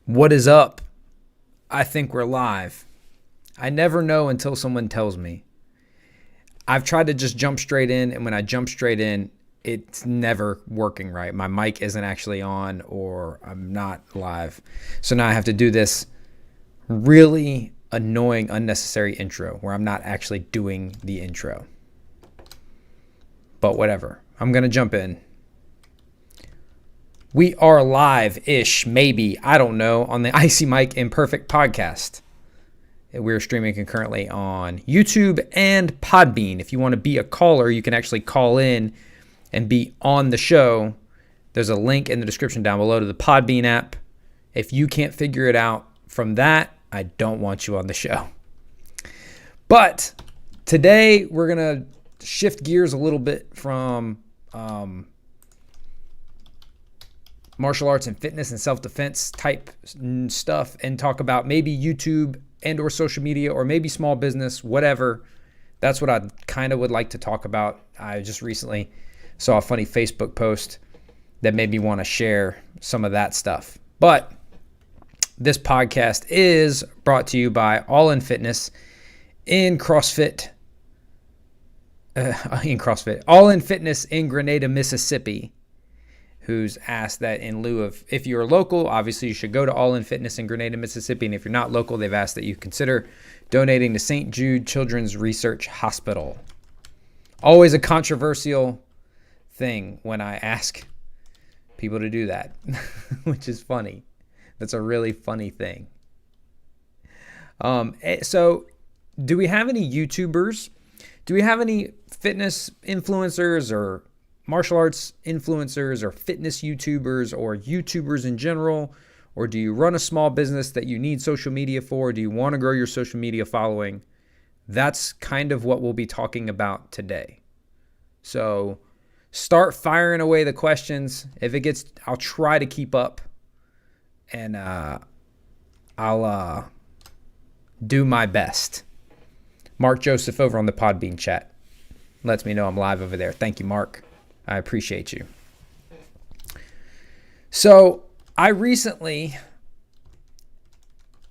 What is up? I think we're live. I never know until someone tells me. I've tried to just jump straight in, and when I jump straight in, it's never working right. My mic isn't actually on, or I'm not live. So now I have to do this really annoying, unnecessary intro where I'm not actually doing the intro. But whatever. I'm going to jump in. We are live-ish, maybe, I don't know, on the Icy Mike Imperfect podcast. We're streaming concurrently on YouTube and Podbean. If you want to be a caller, you can actually call in and be on the show. There's a link in the description down below to the Podbean app. If you can't figure it out from that, I don't want you on the show. But today we're going to shift gears a little bit from martial arts and fitness and self-defense type stuff and talk about maybe YouTube and or social media or maybe small business, whatever. That's what I kind of would like to talk about. I just recently saw a funny Facebook post that made me want to share some of that stuff. But this podcast is brought to you by All In Fitness in CrossFit. All In Fitness in Grenada, Mississippi, who's asked that in lieu of, if you're local, obviously you should go to All In Fitness in Grenada, Mississippi. And if you're not local, they've asked that you consider donating to St. Jude Children's Research Hospital. Always a controversial thing when I ask people to do that, which is funny. That's a really funny thing. So do we have any YouTubers? Do we have any fitness influencers or martial arts influencers or fitness YouTubers or YouTubers in general? Or do you run a small business that you need social media for? Do you want to grow your social media following? That's kind of what we'll be talking about today. So start firing away the questions. I'll try to keep up, and I'll do my best. Mark Joseph over on the Podbean chat lets me know I'm live over there. Thank you, Mark. I appreciate you. So I recently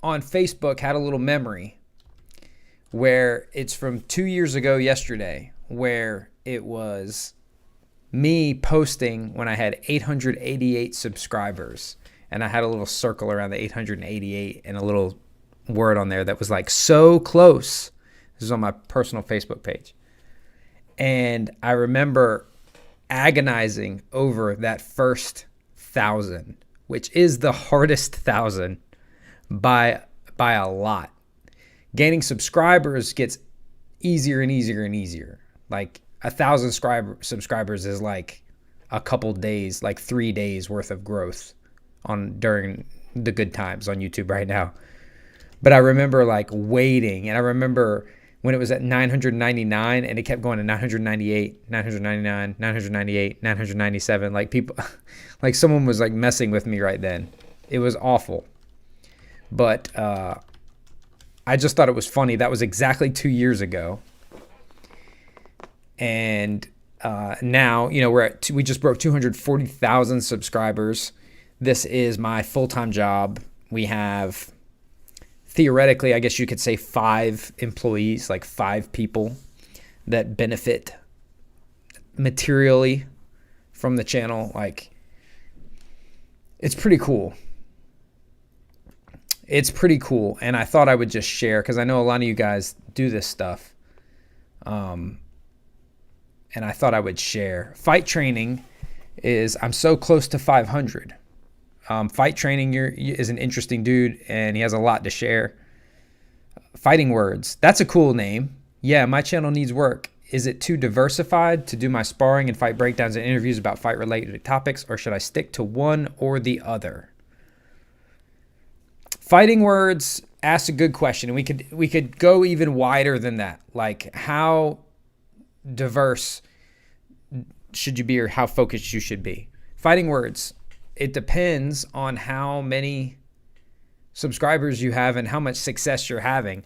on Facebook had a little memory where it's from 2 years ago yesterday, where it was me posting when I had 888 subscribers, and I had a little circle around the 888 and a little word on there that was like, so close. This is on my personal Facebook page. And I remember agonizing over that first 1,000, which is the hardest 1,000 by a lot. Gaining subscribers gets easier and easier and easier. Like 1,000 subscribers is like a couple days, like 3 days worth of growth during the good times on YouTube right now. But I remember like waiting, and I remember when it was at 999 and it kept going to 998, 999, 998, 997. Like people, like someone was like messing with me right then. It was awful. But I just thought it was funny. That was exactly 2 years ago. And now, we just broke 240,000 subscribers. This is my full-time job. We have, theoretically, I guess you could say 5 employees, like 5 people that benefit materially from the channel. Like, it's pretty cool. It's pretty cool. And I thought I would just share, because I know a lot of you guys do this stuff. And I thought I would share. Fight training I'm so close to 500. Fight Training is an interesting dude, and he has a lot to share. Fighting Words, that's a cool name. Yeah, my channel needs work. Is it too diversified to do my sparring and fight breakdowns and interviews about fight-related topics, or should I stick to one or the other? Fighting Words asks a good question, and we could go even wider than that. Like, how diverse should you be, or how focused you should be? Fighting Words, it depends on how many subscribers you have and how much success you're having.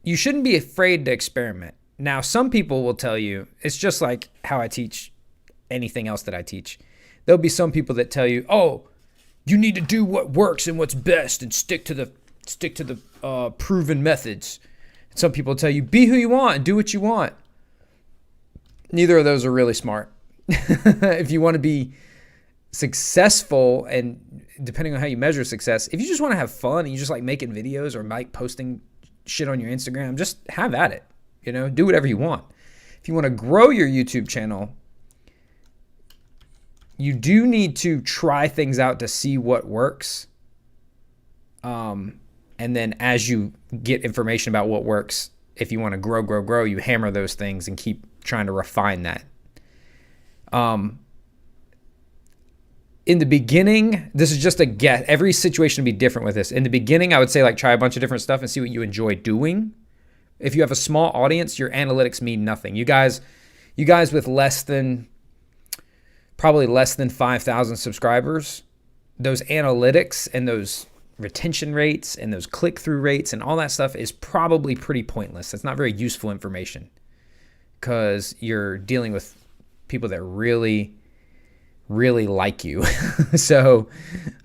You shouldn't be afraid to experiment. Now, some people will tell you, it's just like how I teach anything else that I teach. There'll be some people that tell you, oh, You need to do what works and what's best and stick to the proven methods. Some people tell you, be who you want and do what you want. Neither of those are really smart. If you want to be successful, and depending on how you measure success, if you just want to have fun and you just like making videos or like posting shit on your Instagram, just have at it. You know, do whatever you want. If you want to grow your YouTube channel, you do need to try things out to see what works. And then as you get information about what works, if you want to grow, you hammer those things and keep trying to refine that. In the beginning, this is just a guess. Every situation will be different with this. In the beginning, I would say like try a bunch of different stuff and see what you enjoy doing. If you have a small audience, your analytics mean nothing. You guys with probably less than 5,000 subscribers, those analytics and those retention rates and those click-through rates and all that stuff is probably pretty pointless. It's not very useful information because you're dealing with people that really, really like you. So,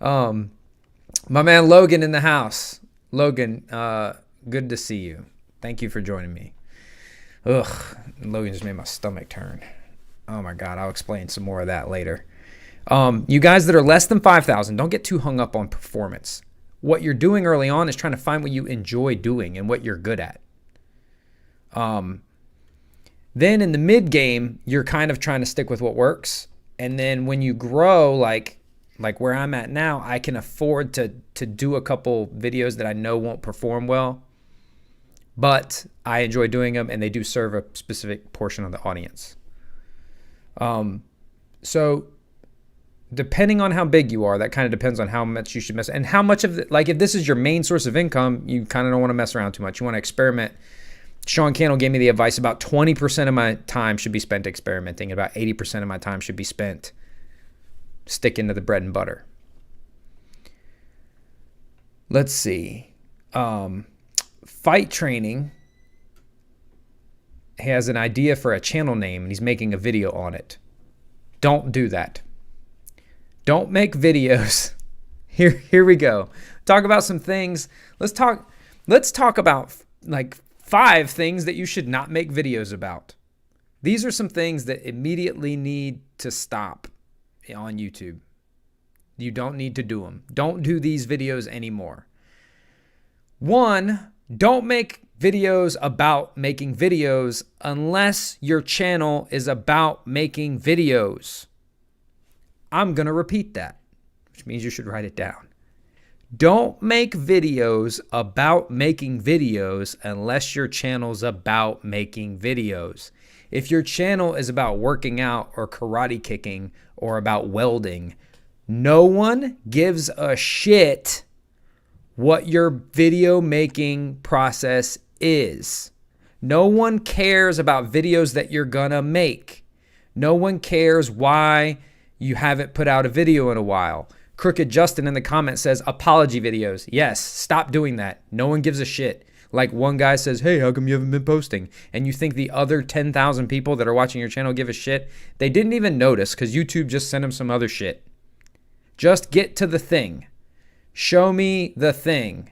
my man Logan in the house. Logan, good to see you. Thank you for joining me. Ugh, Logan just made my stomach turn. Oh my God, I'll explain some more of that later. You guys that are less than 5,000, don't get too hung up on performance. What you're doing early on is trying to find what you enjoy doing and what you're good at. Then in the mid game, you're kind of trying to stick with what works. And then when you grow, like where I'm at now, I can afford to do a couple videos that I know won't perform well, but I enjoy doing them and they do serve a specific portion of the audience. So depending on how big you are, that kind of depends on how much you should mess, and how much of the, like if this is your main source of income, you kind of don't want to mess around too much. You want to experiment. Sean Cannell gave me the advice about 20% of my time should be spent experimenting. About 80% of my time should be spent sticking to the bread and butter. Let's see. Fight Training has an idea for a channel name and he's making a video on it. Don't do that. Don't make videos. Here we go. Talk about some things. Let's talk about like 5 things that you should not make videos about. These are some things that immediately need to stop on YouTube. You don't need to do them. Don't do these videos anymore. 1, don't make videos about making videos unless your channel is about making videos. I'm going to repeat that, which means you should write it down. Don't make videos about making videos unless your channel's about making videos. If your channel is about working out or karate kicking or about welding, no one gives a shit what your video making process is. No one cares about videos that you're gonna make. No one cares why you haven't put out a video in a while. Crooked Justin in the comments says apology videos. Yes, stop doing that. No one gives a shit. Like one guy says, hey, how come you haven't been posting? And you think the other 10,000 people that are watching your channel give a shit? They didn't even notice because YouTube just sent them some other shit. Just get to the thing. Show me the thing.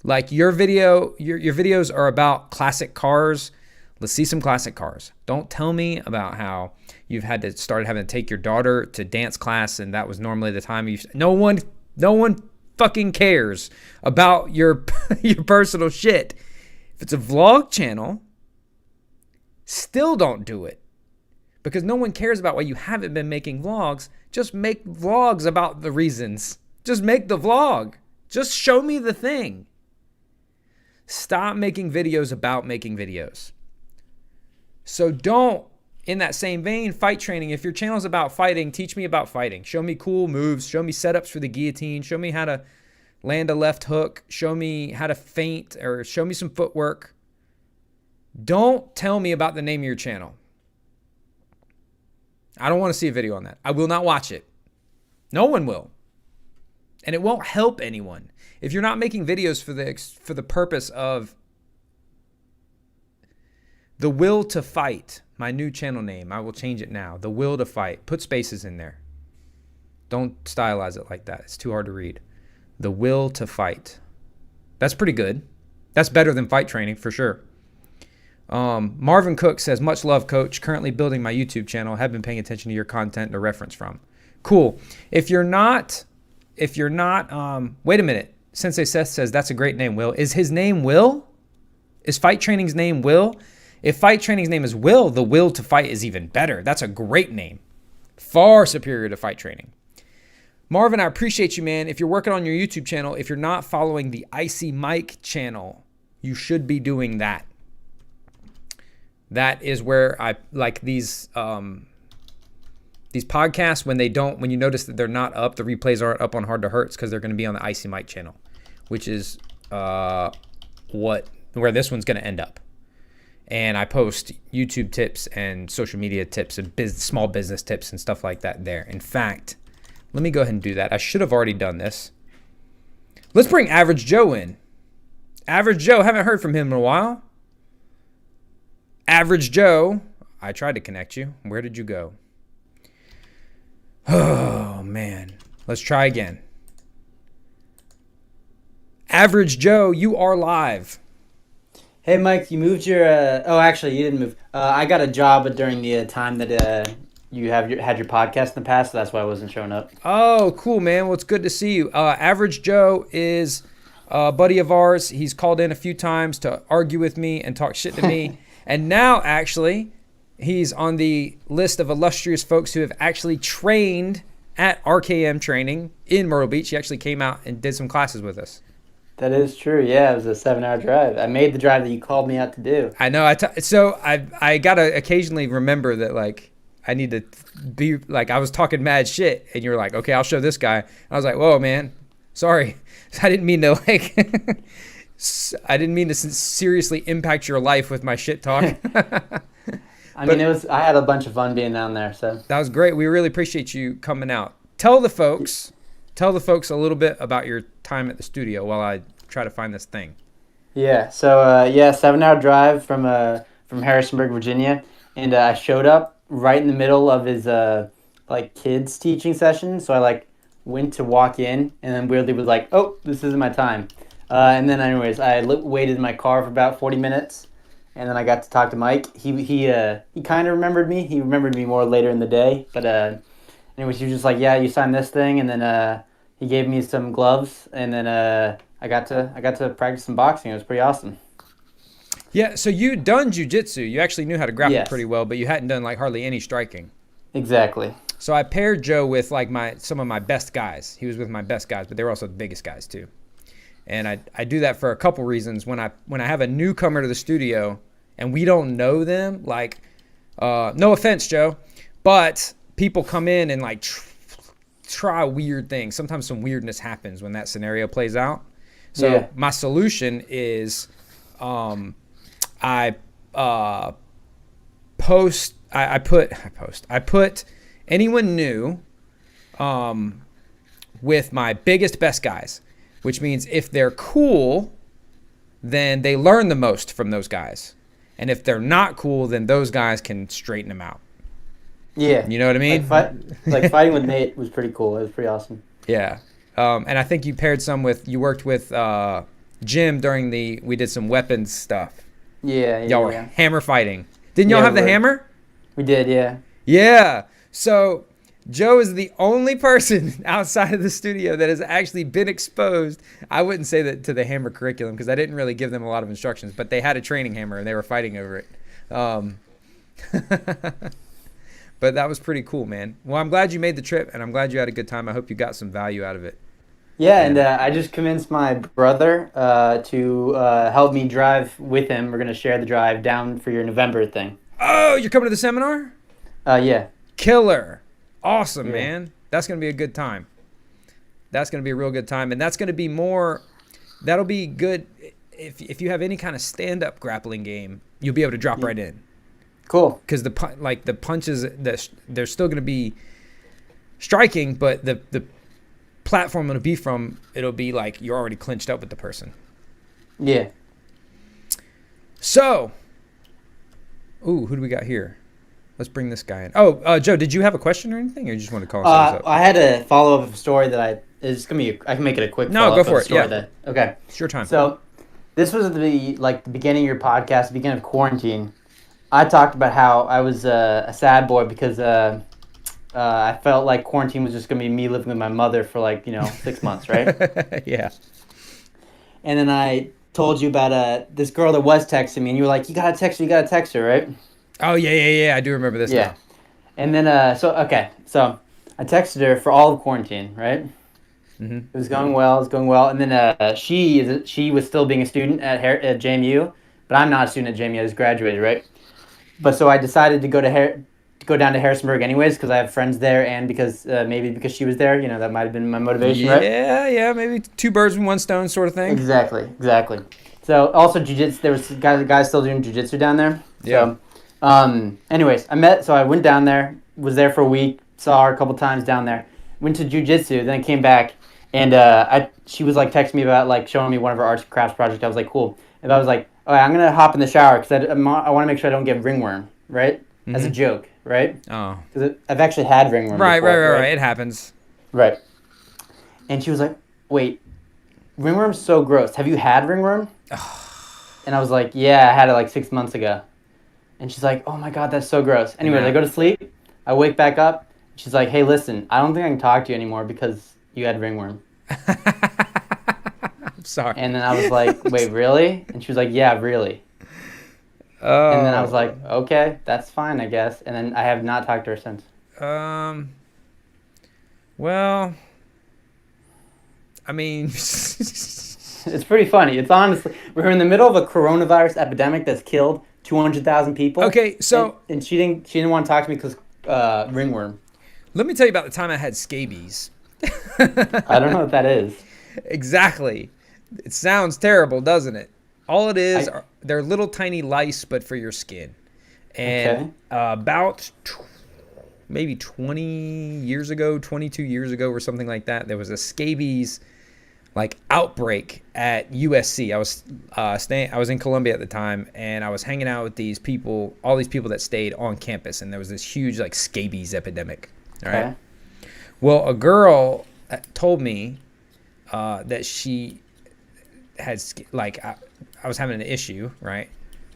Like your videos are about classic cars. Let's see some classic cars. Don't tell me about how you've had to start having to take your daughter to dance class and that was normally the time you. No one fucking cares about your personal shit. If it's a vlog channel, still don't do it. Because no one cares about why you haven't been making vlogs. Just make vlogs about the reasons. Just make the vlog. Just show me the thing. Stop making videos about making videos. So don't, in that same vein, Fight Training. If your channel's about fighting, teach me about fighting. Show me cool moves. Show me setups for the guillotine. Show me how to land a left hook. Show me how to feint or show me some footwork. Don't tell me about the name of your channel. I don't want to see a video on that. I will not watch it. No one will. And it won't help anyone. If you're not making videos for the purpose of The Will to Fight, my new channel name, I will change it now. The Will to Fight. Put spaces in there. Don't stylize it like that. It's too hard to read. The will to fight. That's pretty good. That's better than fight training for sure. Marvin Cook says, much love, coach. Currently building my YouTube channel. Have been paying attention to your content to reference from. Cool. If you're not, wait a minute. Sensei Seth says, that's a great name, Will. Is his name Will? Is fight training's name Will? If fight training's name is Will, the will to fight is even better. That's a great name. Far superior to fight training. Marvin, I appreciate you, man. If you're working on your YouTube channel, if you're not following the Icy Mike channel, you should be doing that. That is where I like these podcasts when you notice that they're not up, the replays aren't up on Hard to Hurts because they're going to be on the Icy Mike channel, which is where this one's going to end up. And I post YouTube tips and social media tips and small business tips and stuff like that there. In fact, let me go ahead and do that. I should have already done this. Let's bring Average Joe in. Average Joe, haven't heard from him in a while. Average Joe, I tried to connect you. Where did you go? Oh, man. Let's try again. Average Joe, you are live. Hey, Mike, you moved your... actually, you didn't move. I got a job during the time that you had your podcast in the past, so that's why I wasn't showing up. Oh, cool, man. Well, it's good to see you. Average Joe is a buddy of ours. He's called in a few times to argue with me and talk shit to me. And now, actually, he's on the list of illustrious folks who have actually trained at RKM Training in Myrtle Beach. He actually came out and did some classes with us. That is true. Yeah, it was a 7-hour drive. I made the drive that you called me out to do. I know. So I got to occasionally remember that, like, I need to be, like, I was talking mad shit, and you're like, okay, I'll show this guy. I was like, whoa, man, sorry. I didn't mean to, like, I didn't mean to seriously impact your life with my shit talk. I had a bunch of fun being down there, so. That was great. We really appreciate you coming out. Tell the folks a little bit about your time at the studio while I try to find this thing. Yeah. So 7-hour drive from Harrisonburg, Virginia, and I showed up right in the middle of his kids teaching session. So I went to walk in, and then weirdly was like, oh, this isn't my time. And then anyways, I waited in my car for about 40 minutes, and then I got to talk to Mike. He kind of remembered me. He remembered me more later in the day, but anyways, he was just like, yeah, you signed this thing, and then he gave me some gloves, and then I got to practice some boxing. It was pretty awesome. Yeah, so you'd done jiu-jitsu. You actually knew how to grapple pretty well, but you hadn't done hardly any striking. Exactly. So I paired Joe with some of my best guys. He was with my best guys, but they were also the biggest guys too. And I do that for a couple reasons. When I have a newcomer to the studio and we don't know them, no offense, Joe, but people come in and try weird things. Sometimes some weirdness happens when that scenario plays out. So my solution is I put anyone new with my biggest, best guys, which means if they're cool, then they learn the most from those guys. And if they're not cool, then those guys can straighten them out. Yeah. You know what I mean? Fighting with Nate was pretty cool. It was pretty awesome. Yeah. And I think you worked with Jim during we did some weapons stuff. Yeah. Y'all were hammer fighting. Didn't y'all have the hammer? We did, yeah. Yeah. So Joe is the only person outside of the studio that has actually been exposed. I wouldn't say that to the hammer curriculum because I didn't really give them a lot of instructions, but they had a training hammer and they were fighting over it. But that was pretty cool, man. Well, I'm glad you made the trip and I'm glad you had a good time. I hope you got some value out of it. Yeah, and I just convinced my brother to help me drive with him. We're going to share the drive down for your November thing. Oh, you're coming to the seminar? Yeah. Killer. Awesome, man. That's going to be a good time. That's going to be a real good time. And that's going to be that'll be good if you have any kind of stand-up grappling game, you'll be able to drop right in. Cool. Because the punches, they're still going to be striking, but the platform it'll be like you're already clinched up with the person. Yeah. So, who do we got here? Let's bring this guy in. Oh, Joe, did you have a question or anything, or you just want to call us up? I had a follow up story that it's gonna be. I can make it a quick. No, go for it. Story Yeah. Okay. It's your time. So, this was the beginning of your podcast, the beginning of quarantine. I talked about how I was a sad boy because I felt like quarantine was just gonna be me living with my mother for 6 months, right? Yeah. And then I told you about this girl that was texting me, and you were like, "You gotta text her, right?" Oh yeah. I do remember this now. And then so I texted her for all of quarantine, right? Mm-hmm. It was going well, and then she was still being a student at JMU, but I'm not a student at JMU. I just graduated, right? But so I decided to go down to Harrisonburg anyways because I have friends there, and because maybe because she was there, that might have been my motivation, right? Yeah, maybe two birds with one stone sort of thing. Exactly. So also jiu-jitsu, there was guys still doing jiu-jitsu down there. Yeah. So, anyways, I went down there, was there for a week, saw her a couple times down there, went to jiu-jitsu, then came back, and she was texting me about showing me one of her arts and crafts projects. I was like, cool. And I was like, all right, I'm gonna hop in the shower because I want to make sure I don't get ringworm, right? Mm-hmm. As a joke, right? Oh. Because I've actually had ringworm. Right. before, It happens. Right. And she was like, wait, ringworm's so gross. Have you had ringworm? And I was like, yeah, I had it 6 months ago. And she's like, oh my God, that's so gross. Anyways, I go to sleep. I wake back up. She's like, hey, listen, I don't think I can talk to you anymore because you had ringworm. I'm sorry. And then I was like, wait, really? And she was like, yeah, really. Oh. And then I was like, okay, that's fine, I guess. And then I have not talked to her since. Well, I mean... It's pretty funny. It's honestly, we're in the middle of a coronavirus epidemic that's killed 200,000 people. Okay, so... And she didn't want to talk to me because ringworm. Let me tell you about the time I had scabies. I don't know what that is. Exactly. It sounds terrible, doesn't it? All it is, they're little tiny lice, but for your skin. And about maybe 20 years ago, 22 years ago or something like that, there was a scabies outbreak at USC. I was in Columbia at the time, and I was hanging out with all these people that stayed on campus, and there was this huge scabies epidemic. All right. Okay. Well, a girl told me that she had I was having an issue, right?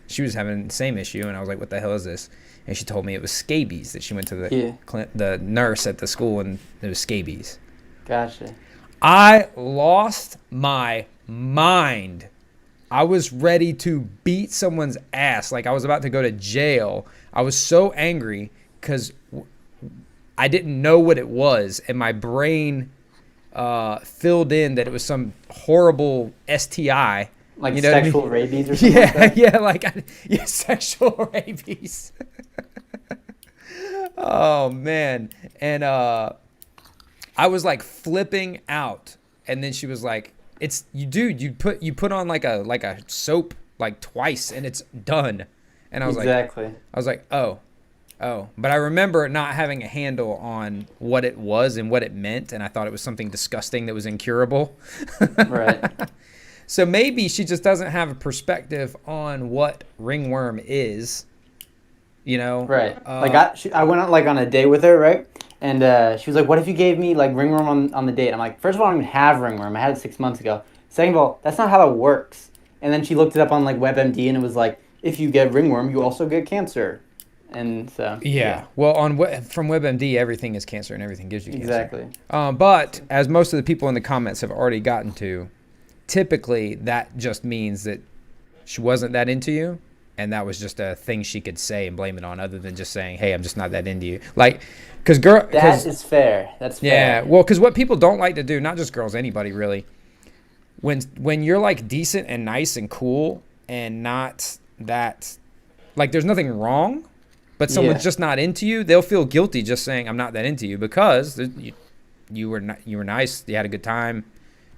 She was having the same issue, and I was like, "What the hell is this?" And she told me it was scabies. That she went to the nurse at the school, and it was scabies. Gotcha. I lost my mind. I was ready to beat someone's ass. I was about to go to jail. I was so angry because I didn't know what it was, and my brain filled in that it was some horrible STI. Sexual rabies or something like that? Yeah, sexual rabies. Oh, man. And I was flipping out, and then she was like, you put on a soap twice and it's done." And I was like, oh, but I remember not having a handle on what it was and what it meant, and I thought it was something disgusting that was incurable. Right. So maybe she just doesn't have a perspective on what ringworm is, Right. I went on a date with her, right? And she was like, what if you gave me ringworm on the date? I'm like, first of all, I don't even have ringworm. I had it 6 months ago. Second of all, that's not how that works. And then she looked it up on WebMD, and it was like, if you get ringworm, you also get cancer. And so yeah. Well, from WebMD, everything is cancer, and everything gives you cancer. Exactly. But as most of the people in the comments have already gotten to, typically that just means that she wasn't that into you, and that was just a thing she could say and blame it on, other than just saying, "Hey, I'm just not that into you." That is fair. That's fair. Yeah. Well, because what people don't like to do, not just girls, anybody really, when you're decent and nice and cool and not that, there's nothing wrong, but someone's just not into you, they'll feel guilty just saying, "I'm not that into you," because you were nice, you had a good time.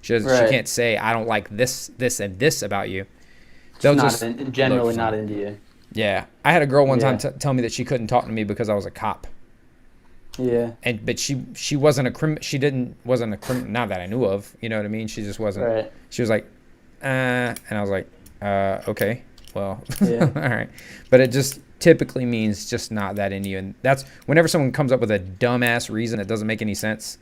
She can't say, "I don't like this, and this about you." They'll generally not into you. Yeah, I had a girl one time tell me that she couldn't talk to me because I was a cop. Yeah. But she wasn't a wasn't a criminal, not that I knew of. You know what I mean? She just wasn't. Right. She was like, and I was like, okay. Well, Yeah. all right. But it just typically means just not that into you. And that's whenever someone comes up with a dumbass reason that doesn't make any sense,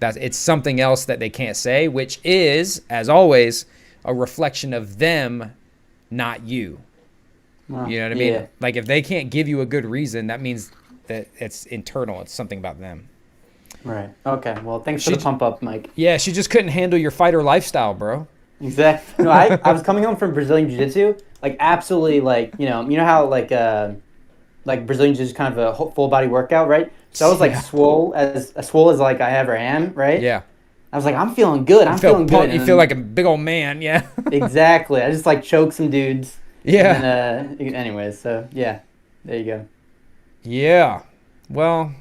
it's something else that they can't say, which is, as always, a reflection of them, not you. Well, You know what I mean? Like if they can't give you a good reason, that means that it's internal. It's something about them. Right. Okay. Well, thanks for the pump up, Mike. Yeah, she just couldn't handle your fighter lifestyle, bro. Exactly. No, I was coming home from Brazilian Jiu-Jitsu, like absolutely like, you know how like Brazilian Jiu-Jitsu is kind of a full body workout, right? So I was like swole as like I ever am, right? Yeah. I was like, I'm feeling good. I'm feeling good. You feel like a big old man, yeah. Exactly. I just like choke some dudes. Yeah. And then, anyways, so yeah, there you go. Yeah. Well,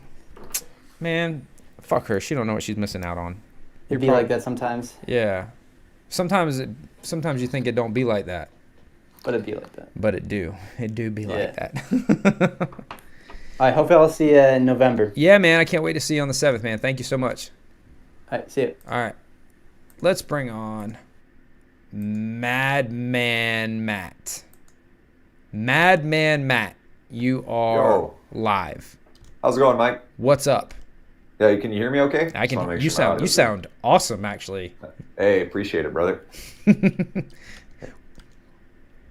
man, fuck her. She don't know what she's missing out on. It'd be like that sometimes. Yeah. Sometimes you think it don't be like that. But it'd be like that. But it do. It do be like that. I hope I'll see you in November. Yeah, man. I can't wait to see you on the 7th, man. Thank you so much. All right, see you. All right. Let's bring on Madman Matt. Madman Matt, you are live. How's it going, Mike? What's up? Yeah, can you hear me okay? I can. You sound awesome, actually. Hey, appreciate it, brother.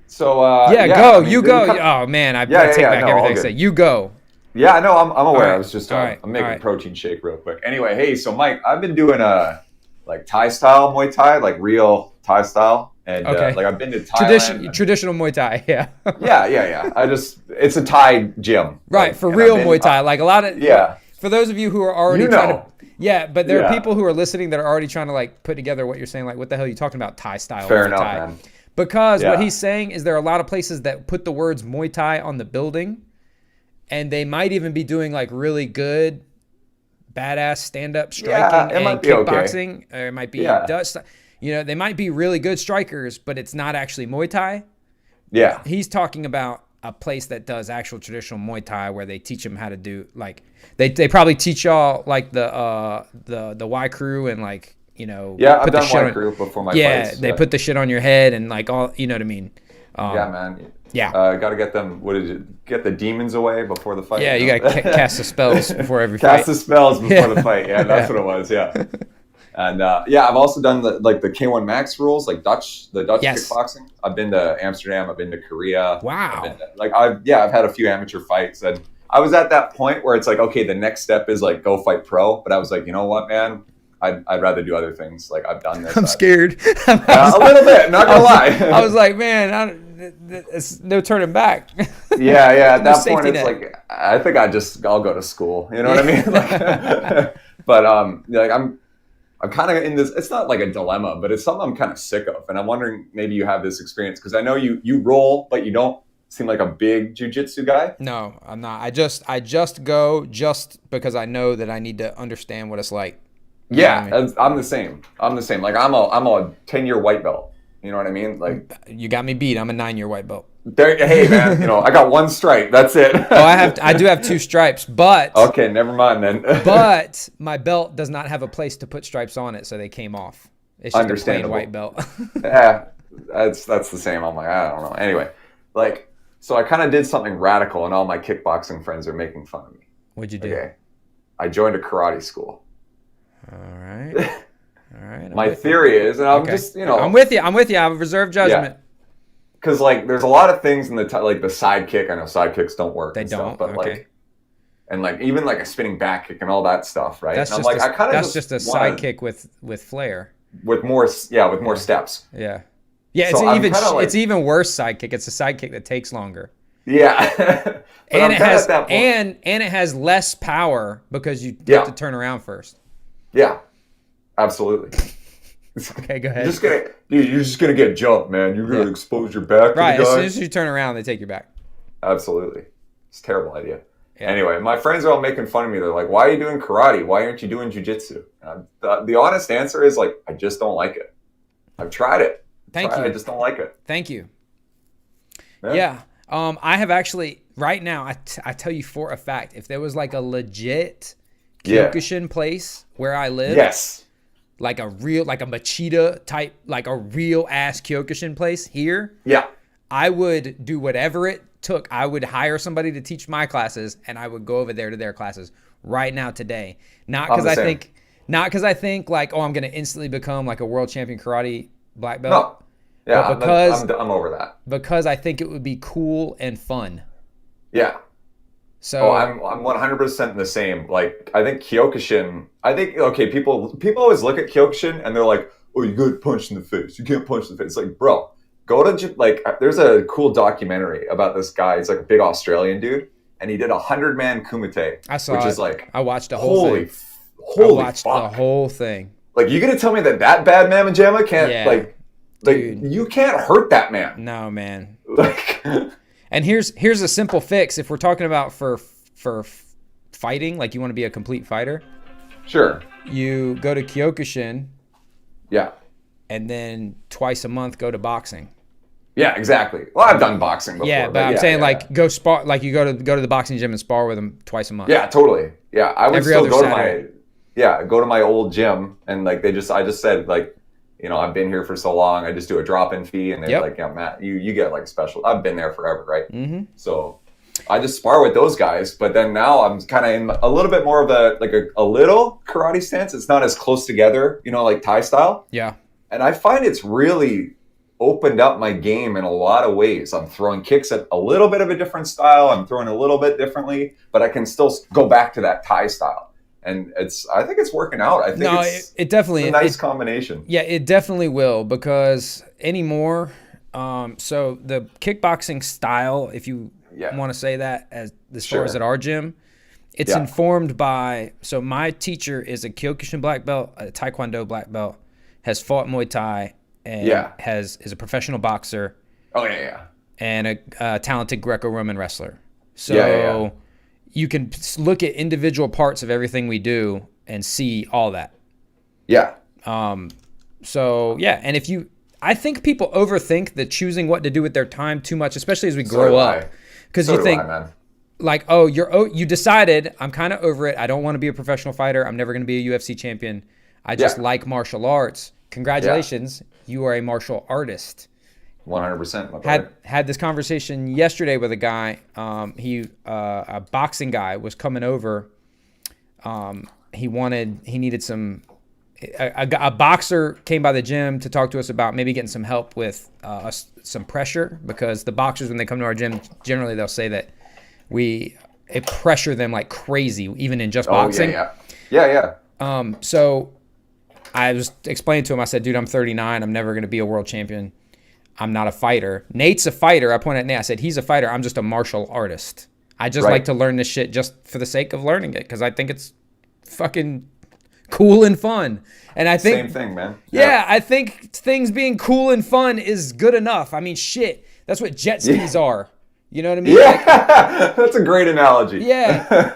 So go. You go. Oh man, I take back everything I said. You go. Yeah, no, I'm aware. Right. I was just I'm making a protein shake real quick. Anyway, hey, so Mike, I've been doing like Thai style Muay Thai, like real Thai style, and like I've been to Thailand. Traditional Muay Thai, yeah. yeah. It's a Thai gym, right? Like, for real Muay Thai, like a lot of For those of you who are already trying to. Yeah, but there are people who are listening that are already trying to like put together what you're saying. Like, what the hell are you talking about? Thai style. Fair Muay enough, Thai. man. Because what he's saying is there are a lot of places that put the words Muay Thai on the building, and they might even be doing like really good, badass stand-up striking and kickboxing, or it might be Dutch. You know, they might be really good strikers, but it's not actually Muay Thai. Yeah. He's talking about a place that does actual traditional Muay Thai where they teach them how to do like they probably teach y'all like the Y crew and like, you know, I've done Y crew before my fights. They put the shit on your head and like all, you know what I mean? Yeah, man. Yeah. Got to get them. What did you get the demons away before the fight? Yeah, you got to cast the spells before every fight. Cast the spells before the fight. Yeah, that's what it was. Yeah. And I've also done the K1 Max rules, like the Dutch kickboxing. I've been to Amsterdam. I've been to Korea. Wow. I've had a few amateur fights, and I was at that point where it's like, okay, the next step is like go fight pro. But I was like, you know what, man, I'd rather do other things. Like I've done this. I'm scared. A little bit. Not gonna lie. I was like, man, it's no turning back. Yeah. At that point, it's like I think I'll go to school. You know what I mean? Like, but I'm kind of in this. It's not like a dilemma, but it's something I'm kind of sick of, and I'm wondering maybe you have this experience because I know you roll, but you don't seem like a big jiu-jitsu guy. No, I'm not. I just go just because I know that I need to understand what it's like. Yeah, I mean? I'm the same. Like I'm a 10-year white belt. You know what I mean? Like you got me beat. I'm a 9-year white belt. Hey man, you know I got 1 stripe. That's it. I do have 2 stripes, but okay, never mind then. But my belt does not have a place to put stripes on it, so they came off. It's just a plain white belt. Yeah, that's the same. I'm like, I don't know. Anyway, like so I kind of did something radical, and all my kickboxing friends are making fun of me. What'd you do? Okay, I joined a karate school. All right. My theory is, and I'm just, you know, I'm with you. I have reserved judgment. Because like, there's a lot of things in like the side kick. I know side kicks don't work. They don't. But like, and like even like a spinning back kick and all that stuff, right? That's and just just a side kick with flair. With more steps. Yeah. Yeah. It's even worse side kick. It's a side kick that takes longer. Yeah. And it has less power because you have to turn around first. Yeah. Absolutely. Okay, go ahead. You're just gonna get jumped, man. You really expose your back. Right. As soon as you turn around, they take your back. Absolutely. It's a terrible idea. Yeah. Anyway, my friends are all making fun of me. They're like, "Why are you doing karate? Why aren't you doing jiu-jitsu?" The honest answer is like, I just don't like it. I've tried it. Thank you. I just don't like it. Thank you. Yeah. I have actually right now. I tell you for a fact, if there was like a legit Kyokushin place where I live, like a Machida type, like a real ass Kyokushin place here, I would do whatever it took. I would hire somebody to teach my classes, and I would go over there to their classes right now today. Not because I think like, oh, I'm going to instantly become like a world champion karate black belt. No. Yeah, because I'm over that. Because I think it would be cool and fun. Yeah. So I'm 100% the same. Like, I think Kyokushin, okay, people always look at Kyokushin and they're like, oh, you get punched in the face. You can't punch in the face. It's like, bro, there's a cool documentary about this guy. He's like a big Australian dude, and he did 100-man kumite. I saw it. Is like, I watched the whole thing. Holy I watched the whole thing. Like, you gonna tell me that bad Mamma Jamma can't, like, you can't hurt that man. No, man. Like, and here's a simple fix. If we're talking about for fighting, like you want to be a complete fighter. Sure. You go to Kyokushin. Yeah. And then twice a month go to boxing. Yeah, exactly. Well, I've done boxing before. Yeah, but I'm saying go spar, like you go to the boxing gym and spar with them twice a month. Yeah, totally. Yeah, I would still go Saturday. to my old gym, and like I just said, like, you know, I've been here for so long, I just do a drop-in fee, and they're like, yeah, Matt, you get like a special. I've been there forever, right? Mm-hmm. So I just spar with those guys, but then now I'm kind of in a little bit more of a little karate stance. It's not as close together, you know, like Thai style. Yeah. And I find it's really opened up my game in a lot of ways. I'm throwing kicks at a little bit of a different style. I'm throwing a little bit differently, but I can still go back to that Thai style. And I think it's working out. I think it definitely it's a nice combination. Yeah, it definitely will, because anymore, so the kickboxing style, if you want to say that as far as at our gym, it's informed by, so my teacher is a Kyokushin black belt, a Taekwondo black belt, has fought Muay Thai, and is a professional boxer. Oh, yeah. And a talented Greco-Roman wrestler. So you can look at individual parts of everything we do and see all that. Yeah. So, yeah, and I think people overthink the choosing what to do with their time too much, especially as we grow up. Because you think, like, oh, you decided, I'm kind of over it. I don't want to be a professional fighter. I'm never going to be a UFC champion. I just like martial arts. Congratulations, you are a martial artist. 100%. Had this conversation yesterday with a guy. A boxing guy was coming over. He needed some. A boxer came by the gym to talk to us about maybe getting some help with some pressure, because the boxers, when they come to our gym, generally they'll say that it pressure them like crazy, even in just boxing. Yeah. So I was explaining to him, I said, dude, I'm 39. I'm never going to be a world champion. I'm not a fighter. Nate's a fighter. I pointed at Nate. I said, he's a fighter. I'm just a martial artist. I just like to learn this shit just for the sake of learning it, because I think it's fucking cool and fun. And I think... Same thing, man. Yeah, I think things being cool and fun is good enough. I mean, shit. That's what jet skis are. You know what I mean? Yeah, that's a great analogy. Yeah.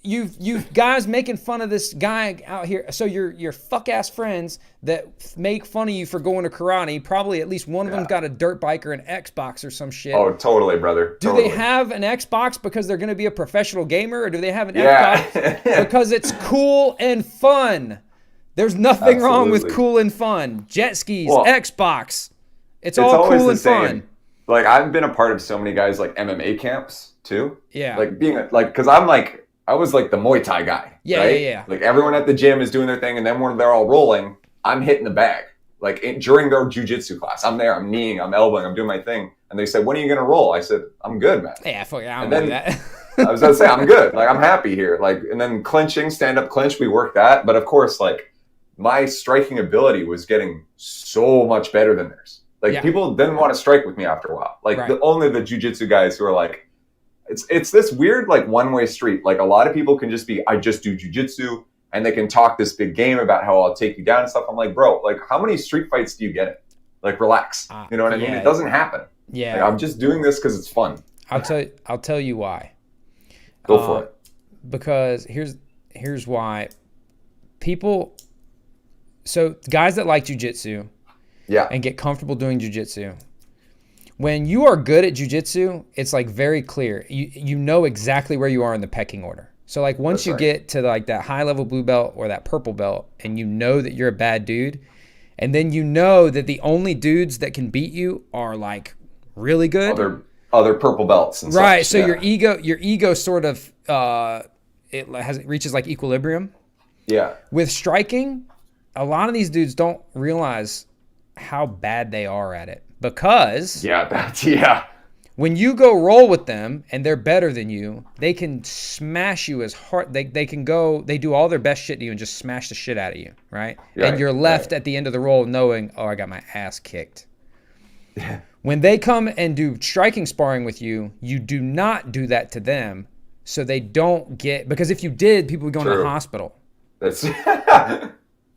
You guys making fun of this guy out here. So your fuck ass friends that make fun of you for going to karate, probably at least one of them's got a dirt bike or an Xbox or some shit. Oh, totally, brother. Do they have an Xbox because they're going to be a professional gamer, or do they have an Xbox because it's cool and fun? There's nothing wrong with cool and fun. Jet skis, Xbox. It's all cool and fun. Like, I've been a part of so many guys like MMA camps too. Yeah. Like because I was like the Muay Thai guy. Yeah, right? yeah. Like, everyone at the gym is doing their thing, and then when they're all rolling, I'm hitting the bag. Like, during their jiu-jitsu class, I'm there, I'm kneeing, I'm elbowing, I'm doing my thing. And they said, when are you going to roll? I said, I'm good, man. Yeah, fuck yeah, I don't do that. I was going to say, I'm good. Like, I'm happy here. Like, and then clinching, stand-up clinch, we worked that. But of course, like, my striking ability was getting so much better than theirs. Like, people didn't want to strike with me after a while. Like, only the jiu-jitsu guys who are like, it's this weird, like, one-way street. Like, a lot of people can just be, I just do jiu-jitsu, and they can talk this big game about how I'll take you down and stuff. I'm like, bro, like, how many street fights do you get in? Like, relax. You know what I mean? It doesn't happen. Yeah. Like, I'm just doing this because it's fun. I'll tell you why. Go for it. Because here's why. So guys that like jiu-jitsu and get comfortable doing jiu-jitsu, when you are good at jiu-jitsu, it's like very clear. You know exactly where you are in the pecking order. So like once you get to like that high level blue belt or that purple belt, and you know that you're a bad dude, And then you know that the only dudes that can beat you are like really good. Other purple belts and right. such. So your ego sort of it reaches like equilibrium. Yeah. With striking, a lot of these dudes don't realize how bad they are at it, because when you go roll with them and they're better than you, they can smash you as hard. They do all their best shit to you and just smash the shit out of you, right? And you're left at the end of the roll knowing, oh, I got my ass kicked. Yeah. When they come and do striking sparring with you, you do not do that to them, so they don't get, because if you did, people would go in the hospital. That's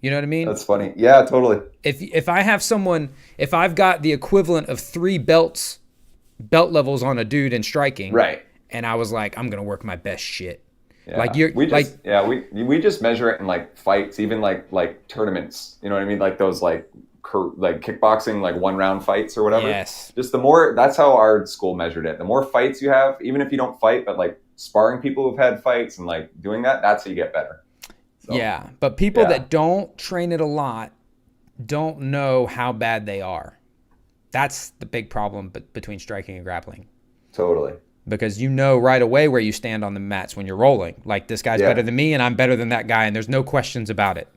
you know what I mean? That's funny. Yeah, totally. If I have someone, if I've got the equivalent of 3 belt levels on a dude in striking, right? And I was like, I'm gonna work my best shit. Yeah. Like we just measure it in like fights, even like tournaments. You know what I mean? Like those like kickboxing, like 1-round fights or whatever. Yes. Just the more, that's how our school measured it. The more fights you have, even if you don't fight, but like sparring people who've had fights and like doing that, that's how you get better. So, yeah, but people that don't train it a lot don't know how bad they are. That's the big problem between striking and grappling. Totally. Because you know right away where you stand on the mats when you're rolling. Like, this guy's better than me and I'm better than that guy, and there's no questions about it.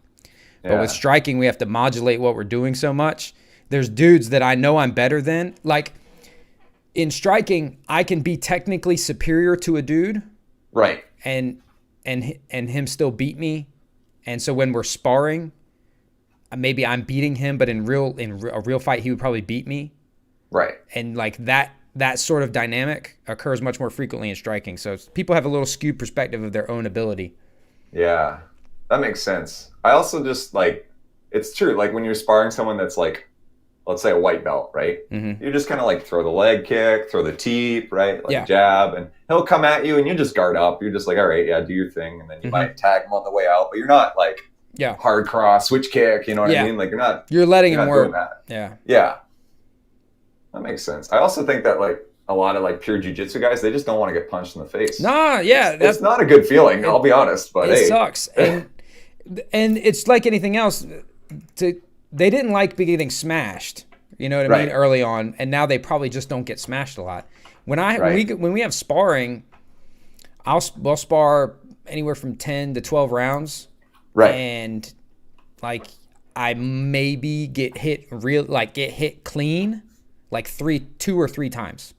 But with striking, we have to modulate what we're doing so much. There's dudes that I know I'm better than. Like, in striking, I can be technically superior to a dude. Right. And him still beat me. And so when we're sparring, maybe I'm beating him, but in a real fight, he would probably beat me. Right. And like that sort of dynamic occurs much more frequently in striking. So people have a little skewed perspective of their own ability. Yeah, that makes sense. I also just like, it's true. Like when you're sparring someone that's like, let's say a white belt, right? Mm-hmm. You just kind of like throw the leg kick, throw the teep, right? Like jab, and he'll come at you and you just guard up. You're just like, all right, do your thing. And then you might tag him on the way out, but you're not like hard cross, switch kick, you know what I mean? Like you're letting him work. That. Yeah. Yeah. That makes sense. I also think that like a lot of like pure jiu-jitsu guys, they just don't want to get punched in the face. Nah, yeah. It's not a good feeling, I'll be honest, but it sucks. And it's like anything else. They didn't like getting smashed, you know what I mean, early on, and now they probably just don't get smashed a lot. When we have sparring, we'll spar anywhere from 10 to 12 rounds, right? And like I maybe get hit clean, like 2 or 3 times.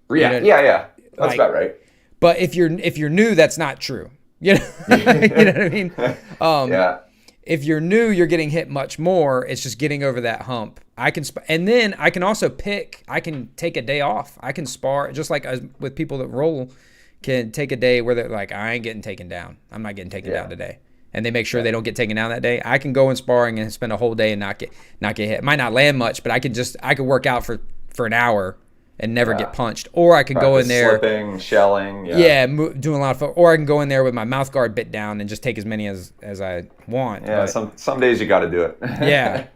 Yeah, that's like, about right. But if you're new, that's not true. You know, you know what I mean? If you're new, you're getting hit much more. It's just getting over that hump. And then I can also I can take a day off. I can spar, just like with people that roll, can take a day where they're like, I ain't getting taken down. I'm not getting taken down today. And they make sure they don't get taken down that day. I can go in sparring and spend a whole day and not get hit. It might not land much, but I could work out for an hour and never get punched. Or I could go in there slipping, shelling, doing a lot of, or I can go in there with my mouth guard bit down and just take as many as I want. Yeah, but some days you got to do it. Yeah,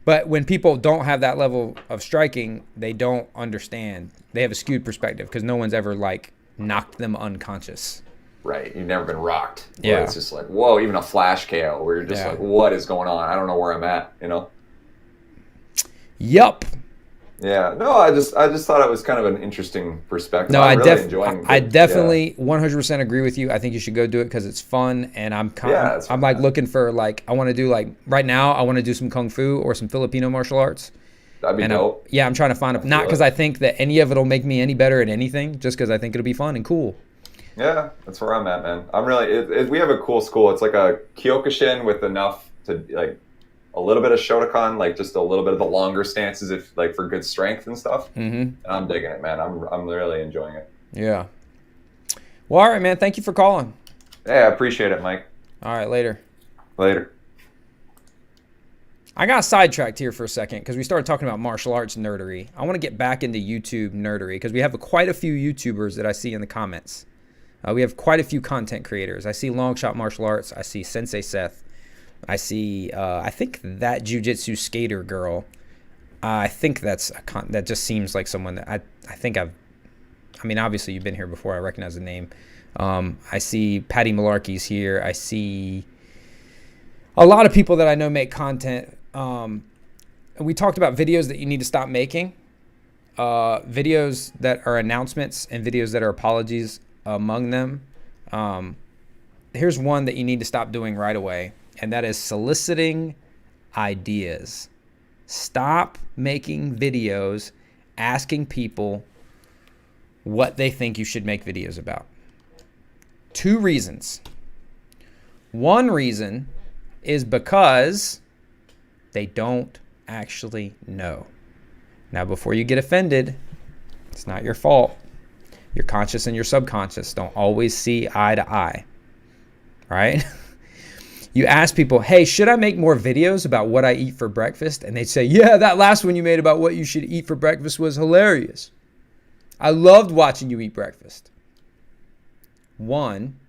but when people don't have that level of striking, they don't understand. They have a skewed perspective because no one's ever like knocked them unconscious. Right, you've never been rocked. Yeah, it's just like, whoa, even a flash KO where you're just like, what is going on? I don't know where I'm at. You know. Yup. Yeah, no, I just thought it was kind of an interesting perspective. No, I definitely 100% agree with you. I think you should go do it because it's fun, and I'm like looking for like, I want to do like right now I want to do some kung fu or some Filipino martial arts. That'd be dope. I'm trying to find not because I think that any of it'll make me any better at anything, just because I think it'll be fun and cool. Yeah, that's where I'm at, man. I'm really we have a cool school. It's like a Kyokushin with enough to like a little bit of Shotokan, like just a little bit of the longer stances, if like for good strength and stuff. Mm-hmm. And I'm digging it, man. I'm really enjoying it. Yeah. Well, all right, man. Thank you for calling. Yeah, I appreciate it, Mike. All right, later. Later. I got sidetracked here for a second because we started talking about martial arts nerdery. I want to get back into YouTube nerdery because we have quite a few YouTubers that I see in the comments. We have quite a few content creators. I see Longshot Martial Arts. I see Sensei Seth. I see, I think that Jiu-Jitsu skater girl. I think that just seems like someone that I think I mean, obviously you've been here before. I recognize the name. I see Patty Malarkey's here. I see a lot of people that I know make content. we talked about videos that you need to stop making, videos that are announcements and videos that are apologies among them. Here's one that you need to stop doing right away, and that is soliciting ideas. Stop making videos asking people what they think you should make videos about. 2 reasons. One reason is because they don't actually know. Now, before you get offended, it's not your fault. Your conscious and your subconscious don't always see eye to eye, right? You ask people, hey, should I make more videos about what I eat for breakfast? And they'd say, yeah, that last one you made about what you should eat for breakfast was hilarious. I loved watching you eat breakfast. 1,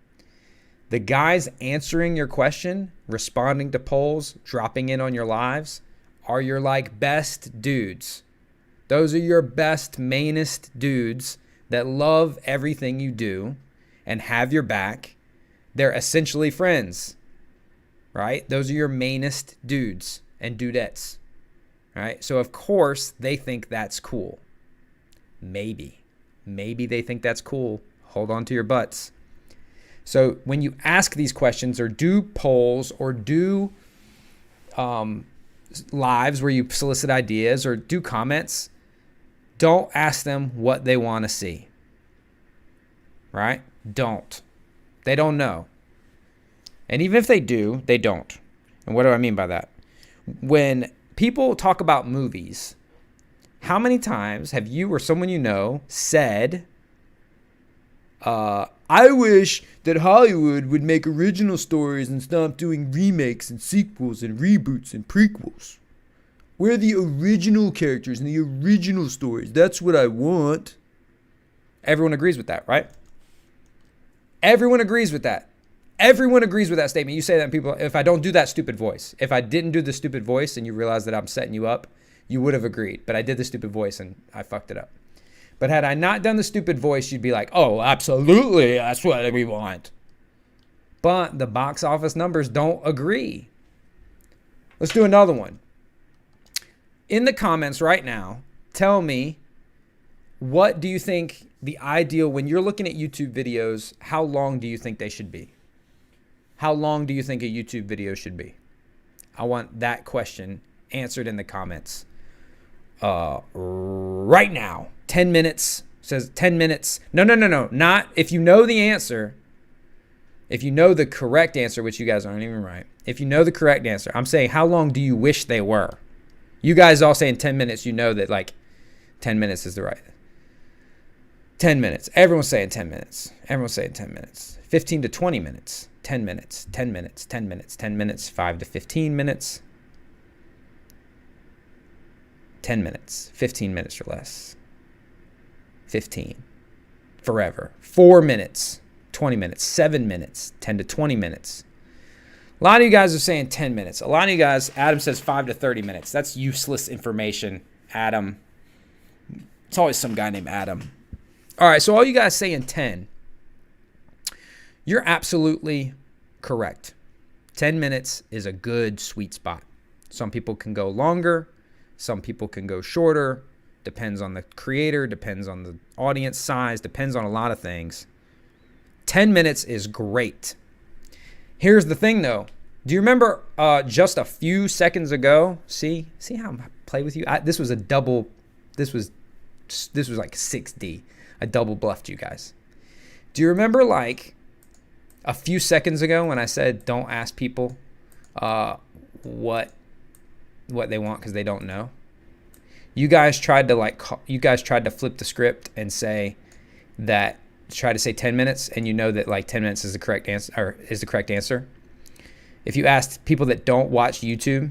the guys answering your question, responding to polls, dropping in on your lives, are your like best dudes. Those are your best, mainest dudes that love everything you do and have your back. They're essentially friends, right? Those are your mainest dudes and dudettes, right? So of course they think that's cool. Maybe they think that's cool. Hold on to your butts. So when you ask these questions or do polls or do lives where you solicit ideas or do comments, don't ask them what they want to see, right? Don't. They don't know. And even if they do, they don't. And what do I mean by that? When people talk about movies, how many times have you or someone you know said, I wish that Hollywood would make original stories and stop doing remakes and sequels and reboots and prequels. We're the original characters and the original stories. That's what I want. Everyone agrees with that, right? Everyone agrees with that. Everyone agrees with that statement. You say that and people, if I don't do that stupid voice, if I didn't do the stupid voice and you realize that I'm setting you up, you would have agreed. But I did the stupid voice and I fucked it up. But had I not done the stupid voice, you'd be like, oh, absolutely, that's what we want. But the box office numbers don't agree. Let's do another one. In the comments right now, tell me, what do you think the ideal, when you're looking at YouTube videos, how long do you think they should be? How long do you think a YouTube video should be? I want that question answered in the comments right now. 10 minutes. Says 10 minutes. No. Not if you know the answer. If you know the correct answer, which you guys aren't even right. If you know the correct answer, I'm saying how long do you wish they were? You guys all saying 10 minutes, you know that like 10 minutes is the right. 10 minutes. Everyone's saying 10 minutes. Everyone's saying 10 minutes. 15 to 20 minutes. 10 minutes. 10 minutes. 10 minutes. 10 minutes. 5 to 15 minutes. 10 minutes. 15 minutes or less. 15. Forever. 4 minutes. 20 minutes. 7 minutes. 10 to 20 minutes. A lot of you guys are saying 10 minutes. A lot of you guys, Adam says 5 to 30 minutes. That's useless information, Adam. It's always some guy named Adam. All right, so all you guys saying 10, you're absolutely correct. 10 minutes is a good sweet spot. Some people can go longer. Some people can go shorter. Depends on the creator, depends on the audience size, depends on a lot of things. 10 minutes is great. Here's the thing though. Do you remember just a few seconds ago? See how I play with you? This was like 6D. I double bluffed you guys. Do you remember like a few seconds ago when I said don't ask people what they want because they don't know? You guys tried to flip the script and say that, try to say 10 minutes, and you know that like 10 minutes is the correct answer, or is the correct answer. If you asked people that don't watch YouTube,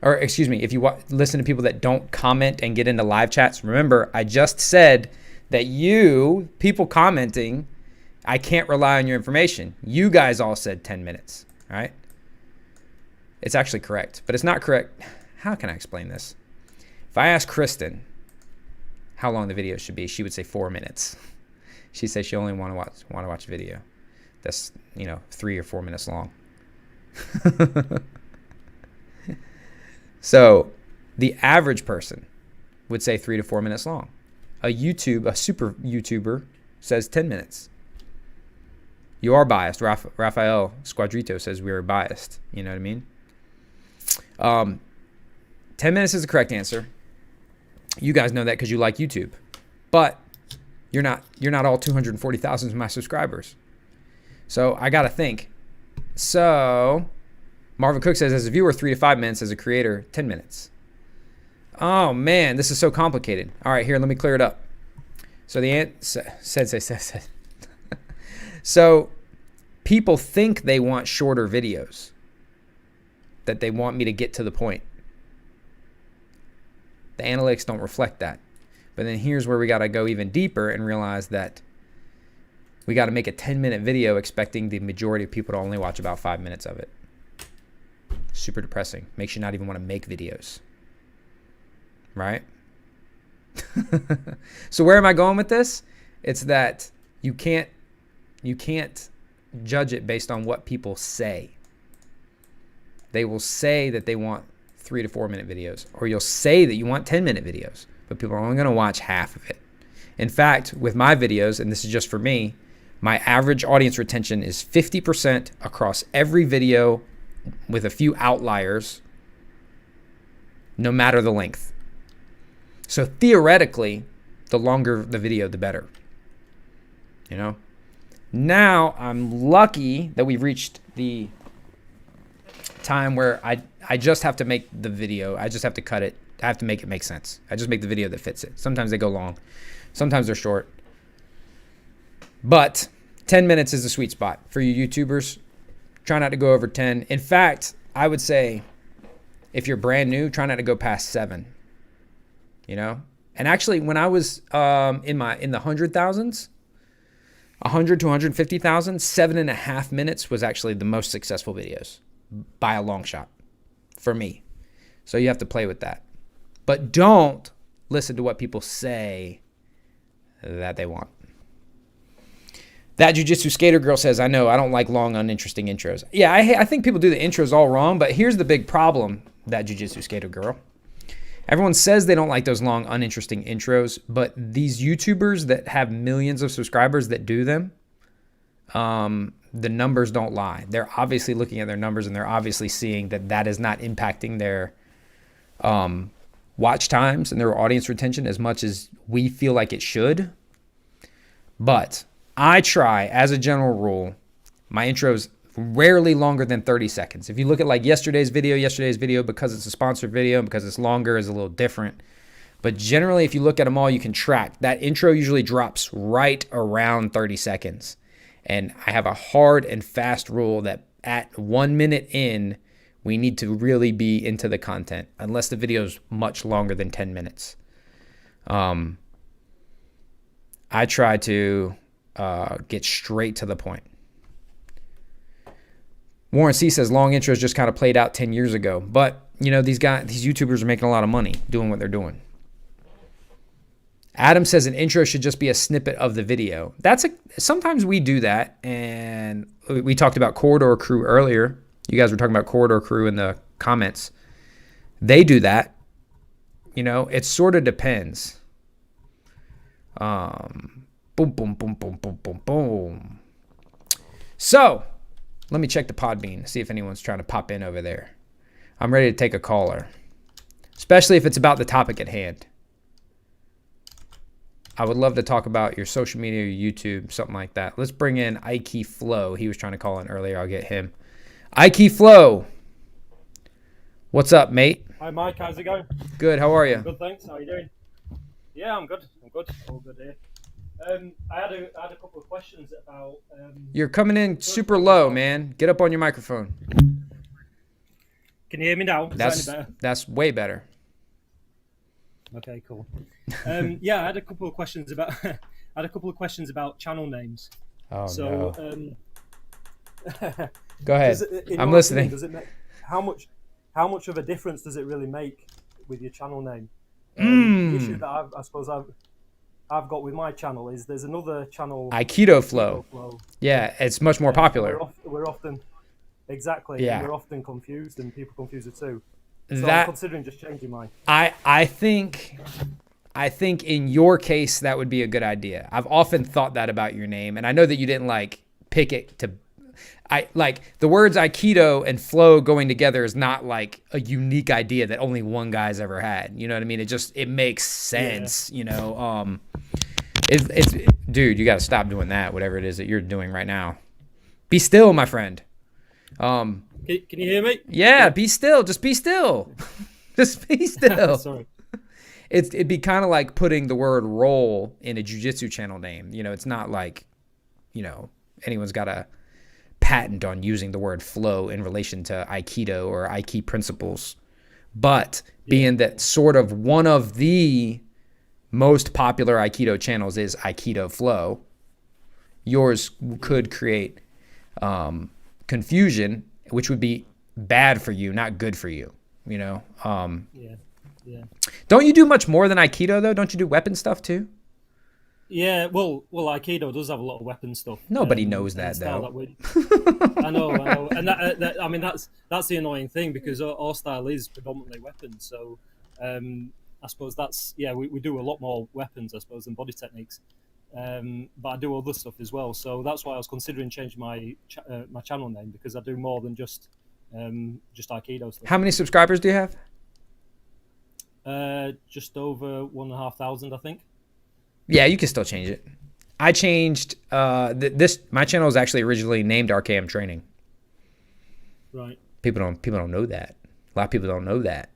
or excuse me, if you listen to people that don't comment and get into live chats, remember I just said that people commenting, I can't rely on your information. You guys all said 10 minutes, all right? It's actually correct, but it's not correct. How can I explain this? If I ask Kristen how long the video should be, she would say 4 minutes. She says she only want to watch a video that's 3 or 4 minutes long. So the average person would say 3 to 4 minutes long. A super YouTuber says 10 minutes. You are biased. Rafael Squadrito says we are biased. You know what I mean? 10 minutes is the correct answer. You guys know that because you like YouTube. But you're not all 240,000 of my subscribers. So I got to think. So Marvin Cook says, as a viewer, 3 to 5 minutes. As a creator, 10 minutes. Oh, man, this is so complicated. All right, here, let me clear it up. So the answer said. So people think they want shorter videos, that they want me to get to the point. The analytics don't reflect that. But then here's where we got to go even deeper and realize that we got to make a 10-minute video expecting the majority of people to only watch about 5 minutes of it. Super depressing. Makes you not even want to make videos. Right? So where am I going with this? It's that you can't judge it based on what people say. They will say that they want 3 to 4 minute videos, or you'll say that you want 10-minute videos, but people are only going to watch half of it. In fact, with my videos, and this is just for me, my average audience retention is 50% across every video with a few outliers, no matter the length. So theoretically, the longer the video, the better. You know? Now I'm lucky that we've reached the time where I just have to make the video. I just have to cut it. I have to make it make sense. I just make the video that fits it. Sometimes they go long. Sometimes they're short. But 10 minutes is the sweet spot for you YouTubers. Try not to go over 10. In fact, I would say if you're brand new, try not to go past 7. You know? And actually, when I was in the 100,000s, 100 to 150,000, 7.5 minutes was actually the most successful videos by a long shot for me. So you have to play with that. But don't listen to what people say that they want. That Jiu-Jitsu Skater Girl says, I know, I don't like long, uninteresting intros. Yeah, I think people do the intros all wrong, but here's the big problem, that Jiu-Jitsu Skater Girl. Everyone says they don't like those long, uninteresting intros, but these YouTubers that have millions of subscribers that do them, the numbers don't lie. They're obviously looking at their numbers, and they're obviously seeing that that is not impacting their watch times and their audience retention as much as we feel like it should. But I try, as a general rule, my intros rarely longer than 30 seconds. If you look at like yesterday's video, because it's a sponsored video and because it's longer, is a little different. But generally, if you look at them all, you can track. That intro usually drops right around 30 seconds. And I have a hard and fast rule that at 1 minute in, we need to really be into the content, unless the video is much longer than 10 minutes. I try to get straight to the point. Warren C says long intros just kind of played out 10 years ago. But, you know, these YouTubers are making a lot of money doing what they're doing. Adam says an intro should just be a snippet of the video. Sometimes we do that, and we talked about Corridor Crew earlier. You guys were talking about Corridor Crew in the comments. They do that. You know, it sort of depends. Boom, boom, boom, boom, boom, boom, boom. So, let me check the Podbean, see if anyone's trying to pop in over there. I'm ready to take a caller, especially if it's about the topic at hand. I would love to talk about your social media, your YouTube, something like that. Let's bring in Ike Flow. He was trying to call in earlier. I'll get him. Ike Flow. What's up, mate? Hi, Mike. How's it going? Good. How are you? Good, thanks. How are you doing? Yeah, I'm good. All good here. I had a couple of questions about... You're coming in super low, man. Get up on your microphone. Can you hear me now? Is that any better? That's way better. Okay, cool. Yeah, I had a couple of questions about channel names. Oh, so, no. Go ahead. I'm listening. Does it make, how much of a difference does it really make with your channel name? The issue that I suppose I've got with my channel is there's another channel, Aikido Flow. Yeah, it's much more popular. We're often exactly. Yeah. We're often confused, and people confuse it too. So I'm considering just changing mine. I think in your case that would be a good idea. I've often thought that about your name, and I know that you didn't like pick it to. I like the words Aikido and flow going together is not like a unique idea that only one guy's ever had. You know what I mean? It makes sense. Yeah. You know, it's dude, you got to stop doing that. Whatever it is that you're doing right now, be still, my friend. Can you hear me? Yeah, be still. Just be still. Just be still. Sorry. It'd be kind of like putting the word roll in a jiu-jitsu channel name. You know, it's not like, you know, anyone's got a patent on using the word flow in relation to Aikido or Aiki principles. But being that sort of one of the most popular Aikido channels is Aikido Flow, yours could create confusion, which would be bad for you, not good for you, you know? Yeah. Don't you do much more than Aikido, though? Don't you do weapon stuff, too? Yeah, well, Aikido does have a lot of weapon stuff. Nobody knows that, though. I know, and that I mean that's the annoying thing, because our style is predominantly weapons. So I suppose that's we do a lot more weapons, I suppose, than body techniques. But I do other stuff as well. So that's why I was considering changing my channel name, because I do more than just Aikido stuff. How many subscribers do you have? Just over 1,500, I think. Yeah, you can still change it. I changed my channel was actually originally named RKM Training. Right. People don't know that. A lot of people don't know that.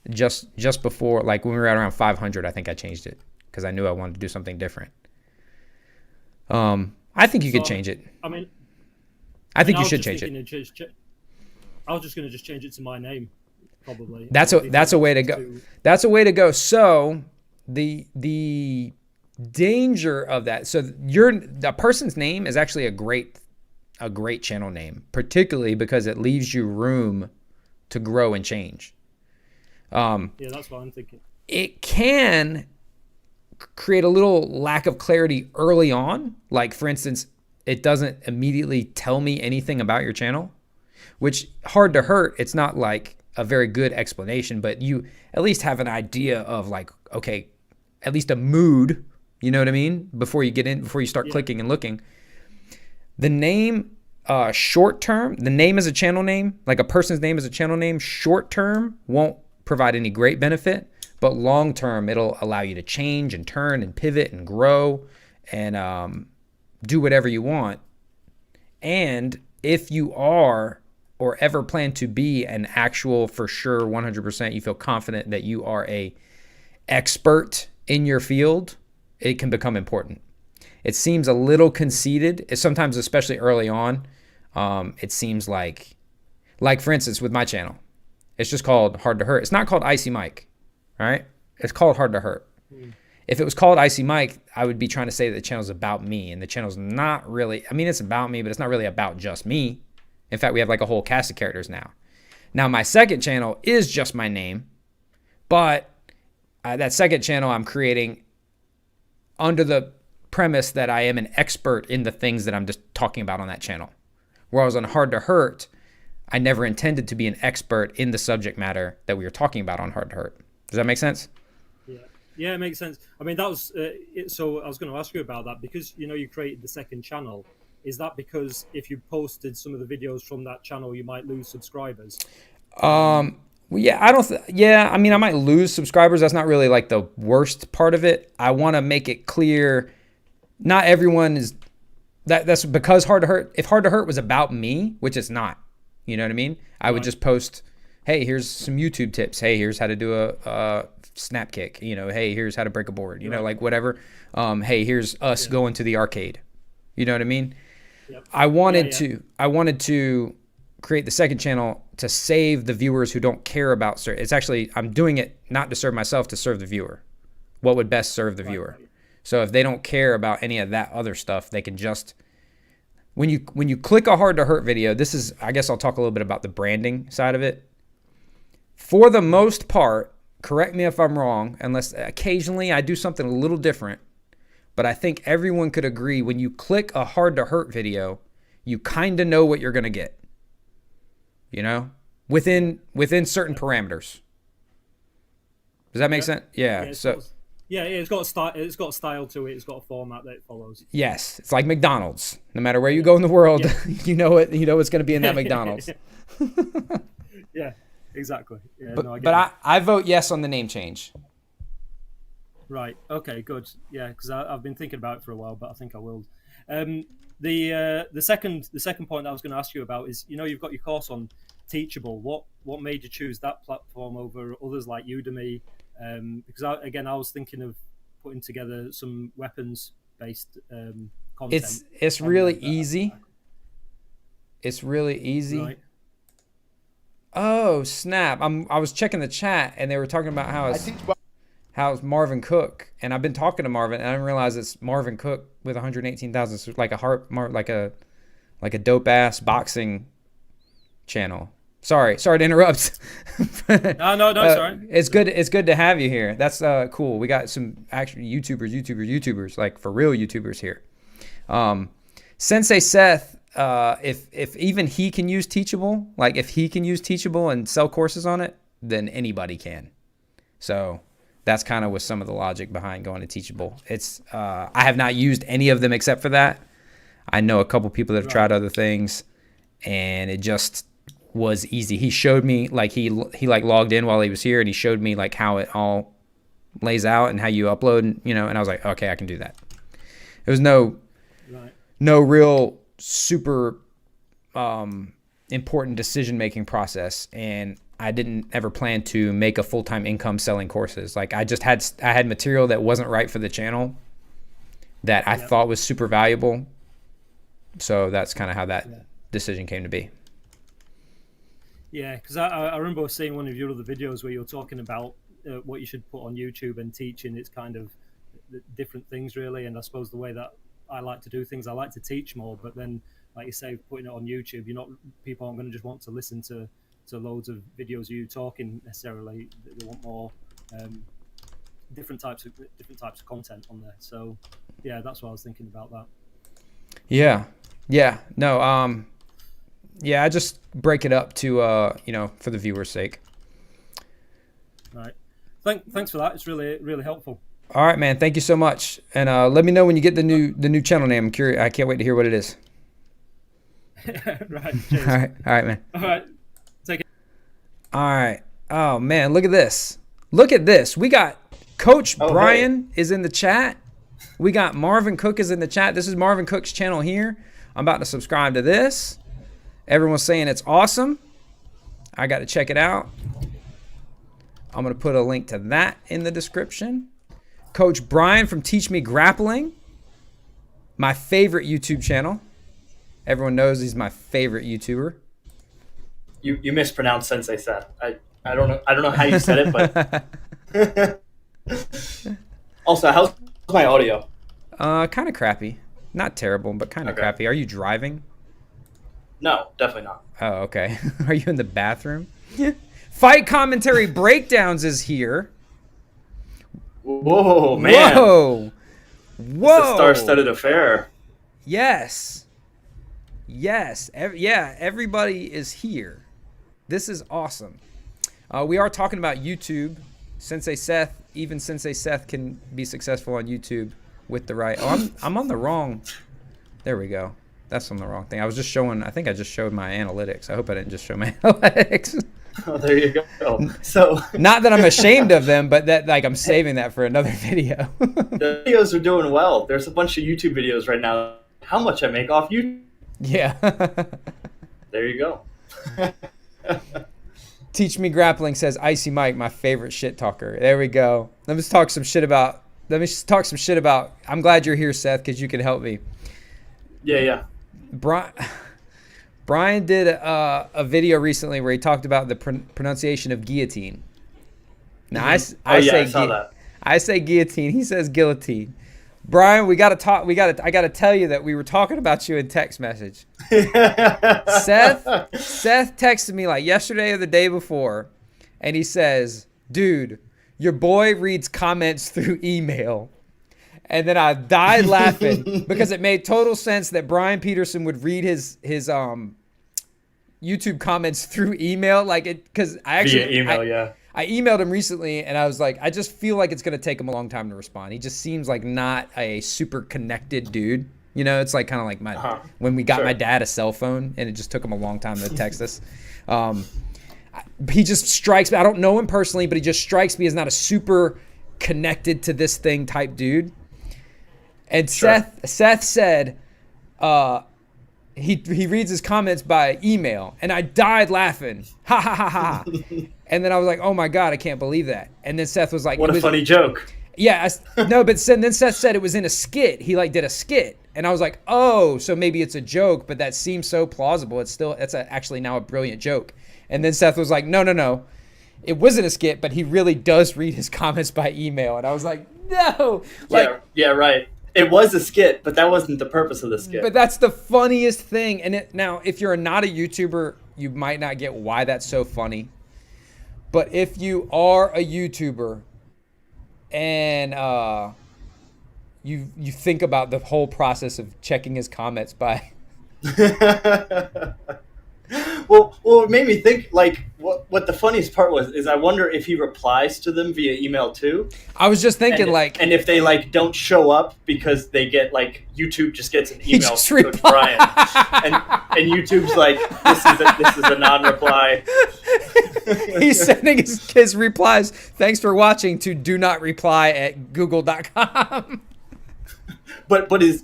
Just before, like when we were at around 500, I think I changed it because I knew I wanted to do something different. I think you could change it. I think you should change it. I was just going to just change it to my name, probably. That's a way to go. That's a way to go. So the danger of that. So the person's name is actually a great channel name, particularly because it leaves you room to grow and change. Yeah, that's what I'm thinking. It can create a little lack of clarity early on. Like, for instance, it doesn't immediately tell me anything about your channel, which hard to hurt. It's not like a very good explanation, but you at least have an idea of like, okay, at least a mood, you know what I mean? Before you start clicking and looking. The name, short term, the name as a channel name, like a person's name as a channel name, short term won't provide any great benefit, but long term, it'll allow you to change and turn and pivot and grow and do whatever you want. And if you are or ever plan to be an actual, for sure, 100%, you feel confident that you are a expert in your field, it can become important. It seems a little conceited, sometimes, especially early on. It seems like for instance, with my channel, it's just called Hard to Hurt. It's not called Icy Mike, all right? It's called Hard to Hurt. If it was called Icy Mike, I would be trying to say that the channel's about me, and the channel's not really, I mean, it's about me, but it's not really about just me. In fact, we have like a whole cast of characters now. Now, my second channel is just my name, but that second channel I'm creating under the premise that I am an expert in the things that I'm just talking about on that channel. Whereas on Hard to Hurt, I never intended to be an expert in the subject matter that we were talking about on Hard to Hurt. Does that make sense? Yeah, it makes sense. I mean, that was so I was going to ask you about that, because you created the second channel. Is that because if you posted some of the videos from that channel, you might lose subscribers? Yeah, I mean, I might lose subscribers. That's not really like the worst part of it. I want to make it clear, not everyone is that's because Hard to Hurt. If Hard to Hurt was about me, which it's not, you know what I mean? I would just post, hey, here's some YouTube tips. Hey, here's how to do a snap kick. Hey, here's how to break a board. Like whatever. Hey, here's us going to the arcade. You know what I mean? Yep. I wanted to create the second channel to save the viewers who don't care about it's actually, I'm doing it not to serve myself, to serve the viewer. What would best serve the viewer? Right. So if they don't care about any of that other stuff, they can just, when you click a Hard to Hurt video, this is, I guess I'll talk a little bit about the branding side of it. For the most part, correct me if I'm wrong, unless occasionally I do something a little different, but I think everyone could agree when you click a Hard to Hurt video, you kind of know what you're going to get. within certain parameters. Does that make sense? Yeah. It's got a style. It's got a style to it. It's got a format that it follows. Yes, it's like McDonald's. No matter where you go in the world, you know it. You know what's going to be in that McDonald's. Yeah, exactly. Yeah, but I vote yes on the name change. Right. Okay. Good. Yeah, because I've been thinking about it for a while, but I think I will. The second point I was going to ask you about is, you've got your course on Teachable. What made you choose that platform over others like Udemy? Because I was thinking of putting together some weapons based content. It's really easy. It's really easy. Right. Oh snap! I was checking the chat and they were talking about how it's Marvin Cook, and I've been talking to Marvin and I didn't realize it's Marvin Cook with 118,000. So like a dope ass boxing channel. Sorry to interrupt. No, sorry. It's good to have you here. That's cool. We got some actual YouTubers, like for real YouTubers here. Sensei Seth, if even he can use Teachable, like if he can use Teachable and sell courses on it, then anybody can. So that's kind of was some of the logic behind going to Teachable. It's I have not used any of them except for that. I know a couple people that have tried other things, and it just was easy. He showed me, like he like logged in while he was here, and he showed me like how it all lays out and how you upload, and I was like, okay, I can do that. There was no real super important decision making process, and I didn't ever plan to make a full-time income selling courses. Like I had material that wasn't right for the channel that I thought was super valuable. So that's kind of how that decision came to be. Yeah, because I remember seeing one of your other videos where you were talking about what you should put on YouTube and teaching. It's kind of different things, really. And I suppose the way that I like to do things, I like to teach more. But then, like you say, putting it on YouTube, people aren't going to just want to listen to loads of videos of you talking necessarily. They want more different types of content on there. So, yeah, that's what I was thinking about that. Yeah. No. Yeah, I just break it up to for the viewer's sake. Right. Thanks for that. It's really, really helpful. All right, man. Thank you so much. And let me know when you get the new channel name. I'm curious. I can't wait to hear what it is. Right. Cheers. All right, man. All right. Take it. All right. Oh man, look at this. We got Coach Brian is in the chat. We got Marvin Cook is in the chat. This is Marvin Cook's channel here. I'm about to subscribe to this. Everyone's saying it's awesome. I got to check it out. I'm going to put a link to that in the description. Coach Brian from Teach Me Grappling, my favorite YouTube channel. Everyone knows he's my favorite YouTuber. You mispronounced Sensei Seth. I don't know how you said it, but also, how's my audio? Kind of crappy. Not terrible, but kind of crappy. Are you driving? No, definitely not. Oh, okay. Are you in the bathroom? Fight Commentary Breakdowns is here. Whoa, man. Whoa. It's a star-studded affair. Yes. Everybody is here. This is awesome. We are talking about YouTube. Sensei Seth can be successful on YouTube with the right. Oh, I'm on the wrong. There we go. That's on the wrong thing. I think I just showed my analytics. I hope I didn't just show my analytics. Oh, there you go. So not that I'm ashamed of them, but that like I'm saving that for another video. The videos are doing well. There's a bunch of YouTube videos right now. How much I make off YouTube? Yeah. There you go. Teach Me Grappling says Icy Mike, my favorite shit talker. There we go. Let me talk some shit about. I'm glad you're here, Seth, because you can help me. Yeah. Brian did a video recently where he talked about the pronunciation of guillotine. Now I say guillotine. He says guillotine. Brian, I got to tell you that we were talking about you in text message. Seth texted me like yesterday or the day before, and he says, "Dude, your boy reads comments through email." And then I died laughing because it made total sense that Brian Peterson would read his YouTube comments through email, like it, because I actually Via email, I emailed him recently, and I was like, I just feel like it's gonna take him a long time to respond. He just seems like not a super connected dude. You know, it's like kind of like when we got my dad a cell phone, and it just took him a long time to text us. He just strikes me. I don't know him personally, but he just strikes me as not a super connected to this thing type dude. And Seth said, he reads his comments by email, and I died laughing. Ha ha ha ha. And then I was like, oh my God, I can't believe that. And then Seth was like, what a funny joke. Yeah, no, but then Seth said it was in a skit. He like did a skit, and I was like, oh, so maybe it's a joke, but that seems so plausible. It's actually now a brilliant joke. And then Seth was like, no, it wasn't a skit, but he really does read his comments by email. And I was like, no. Like, yeah, right. It was a skit, but that wasn't the purpose of the skit. But that's the funniest thing. And now, if you're not a YouTuber, you might not get why that's so funny. But if you are a YouTuber and you think about the whole process of checking his comments by... Well, it made me think, like, what the funniest part was is I wonder if he replies to them via email too. I was just thinking, and if they like don't show up because they get like YouTube just gets an email from Coach Brian, and YouTube's like, this is a non-reply. He's sending his replies. Thanks for watching to do not reply at google.com. But his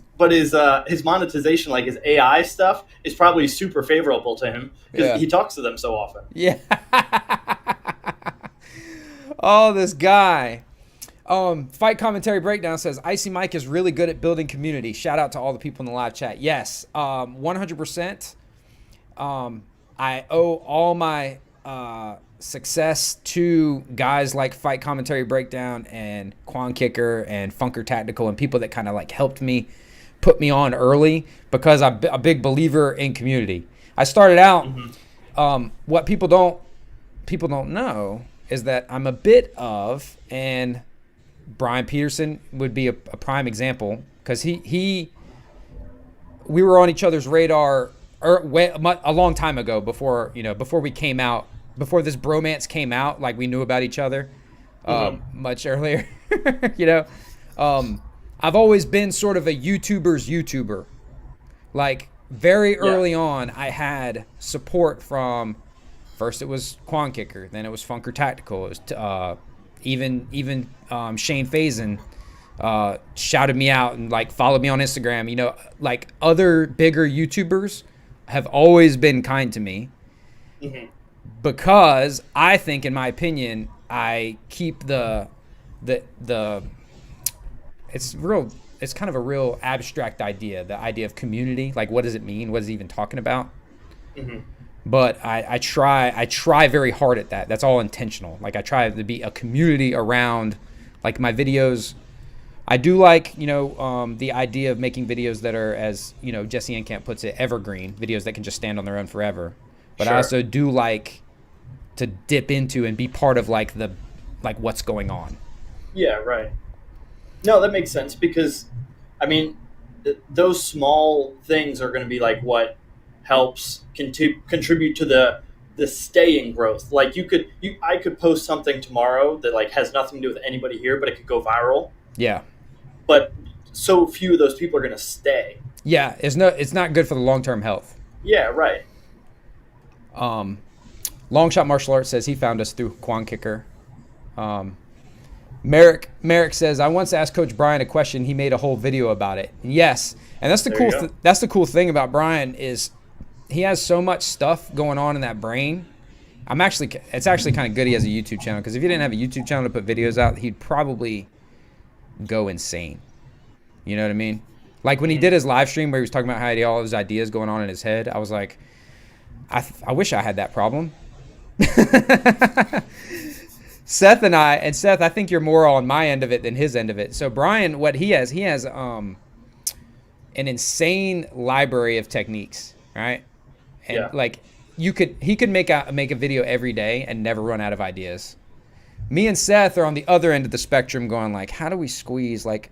monetization, like his AI stuff, is probably super favorable to him because he talks to them so often. Yeah. Oh, this guy. Fight Commentary Breakdown says, Icy Mike is really good at building community. Shout out to all the people in the live chat. Yes, 100%. I owe all my success to guys like Fight Commentary Breakdown and Quan Kicker and Funker Tactical and people that kind of like helped me, put me on early, because I'm a big believer in community. I started out, what people don't know is that I'm a bit of, and Brian Peterson would be a prime example, because we were on each other's radar a long time ago, before we came out, before this bromance came out, like we knew about each other much earlier. I've always been sort of a YouTuber's YouTuber. Like very early on, I had support from, first it was Quan Kicker, then it was Funker Tactical, it was even Shane Faison shouted me out and like followed me on Instagram. Like other bigger YouTubers have always been kind to me. Because I think, in my opinion, I keep it's kind of a real abstract idea, the idea of community. Like, what does it mean? What is it even talking about? But I try very hard at that. That's all intentional. Like, I try to be a community around, like, my videos. I do like, the idea of making videos that are, as, Jesse Enkamp puts it, evergreen, videos that can just stand on their own forever. But I also do like to dip into and be part of like what's going on. Yeah, right. No, that makes sense, because I mean, those small things are going to be like what helps contribute to the staying growth. Like I could post something tomorrow that like has nothing to do with anybody here, but it could go viral. Yeah. But so few of those people are going to stay. Yeah, it's not good for the long-term health. Yeah, right. Longshot Martial Arts says he found us through Quan Kicker. Merrick says, I once asked Coach Brian a question. He made a whole video about it. Yes, and that's the cool thing about Brian is he has so much stuff going on in that brain. It's actually kind of good he has a YouTube channel, because if he didn't have a YouTube channel to put videos out, he'd probably go insane. You know what I mean? Like when he did his live stream where he was talking about how he had all his ideas going on in his head, I was like, I wish I had that problem. Seth, I think you're more on my end of it than his end of it. So Brian, what he has an insane library of techniques, right? And like he could make a video every day and never run out of ideas. Me and Seth are on the other end of the spectrum, going like, how do we squeeze? Like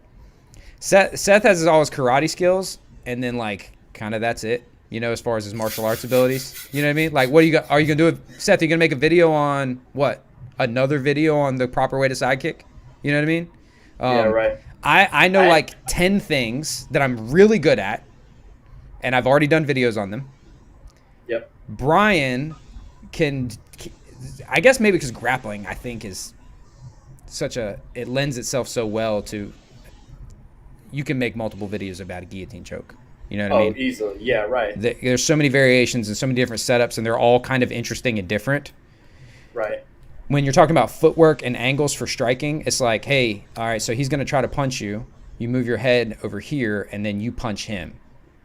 Seth has all his karate skills, and then like kind of that's it. you know, as far as his martial arts abilities. You know what I mean? Like, what are you gonna do with Seth? Are you gonna make a video on what? Another video on the proper way to sidekick? You know what I mean? Yeah, right. I know like 10 things that I'm really good at, and I've already done videos on them. Yep. Brian can, I guess maybe because grappling, I think, is it lends itself so well to, you can make multiple videos about a guillotine choke. You know what I mean? Oh, easily. Yeah, right. There's so many variations and so many different setups, and they're all kind of interesting and different. Right. When you're talking about footwork and angles for striking, it's like, hey, all right, so he's going to try to punch you. You move your head over here, and then you punch him.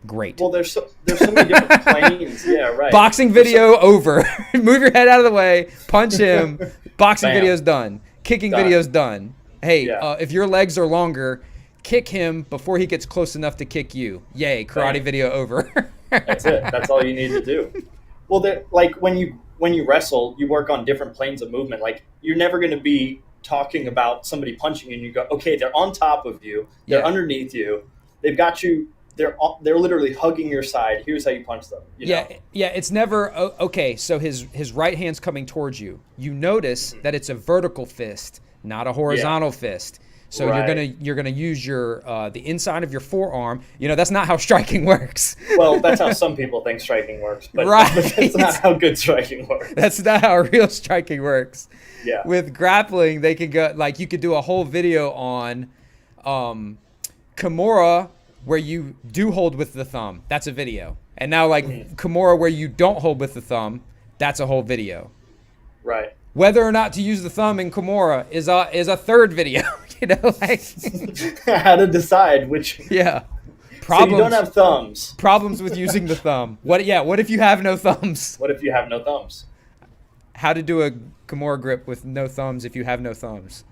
Great. Well, there's so many different planes. Yeah, right. Boxing video over. Move your head out of the way. Punch him. Boxing Bam. video's done. Kicking video's done. Hey, Yeah. If your legs are longer, kick him before he gets close enough to kick you. Yay, karate Bam. video over. That's it. That's all you need to do. Well, like when you wrestle, you work on different planes of movement. Like, you're never going to be talking about somebody punching you and you go, okay, they're on top of you, they're underneath you, they've got you, they're literally hugging your side. Here's how you punch them. You know? Yeah. It's never okay. So his right hand's coming towards you. You notice that it's a vertical fist, not a horizontal fist. So Right. you're gonna use your the inside of your forearm. You know, that's not how striking works. Well, that's how some people think striking works, but, Right. but that's not how good striking works. That's not how real striking works. Yeah. With grappling, they could go like, you could do a whole video on Kimura where you do hold with the thumb. That's a video. And now like Kimura where you don't hold with the thumb, that's a whole video. Right. Whether or not to use the thumb in Kimura is a third video. You know, like How to decide which. yeah. So you don't have thumbs. Problems with using the thumb. What if you have no thumbs? What if you have no thumbs? How to do a Kimura grip with no thumbs if you have no thumbs?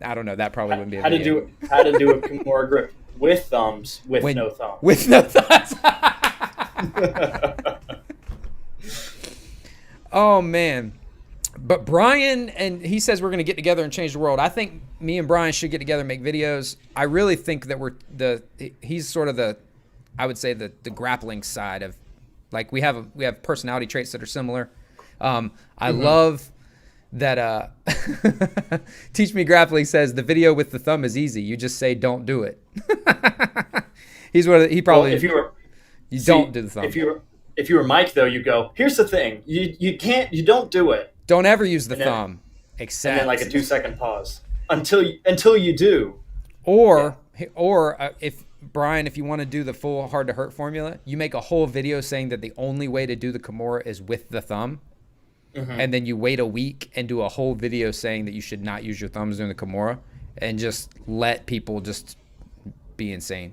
I don't know. That probably wouldn't be a video. How to do a Kimura grip with thumbs with no thumbs. With no thumbs. Oh man. But Brian, and he says we're going to get together and change the world. I think me and Brian should get together and make videos. I really think that he's sort of I would say the grappling side of, like, we have personality traits that are similar. I love that Teach Me Grappling says the video with the thumb is easy. You just say don't do it. Don't do the thumb. If you were Mike though, you go, here's the thing. You don't do it. Don't ever use the thumb. Except and then like a 2-second pause until you do. Or if Brian, if you want to do the full hard to hurt formula, you make a whole video saying that the only way to do the Kimura is with the thumb. And then you wait a week and do a whole video saying that you should not use your thumbs during the Kimura, and just let people just be insane.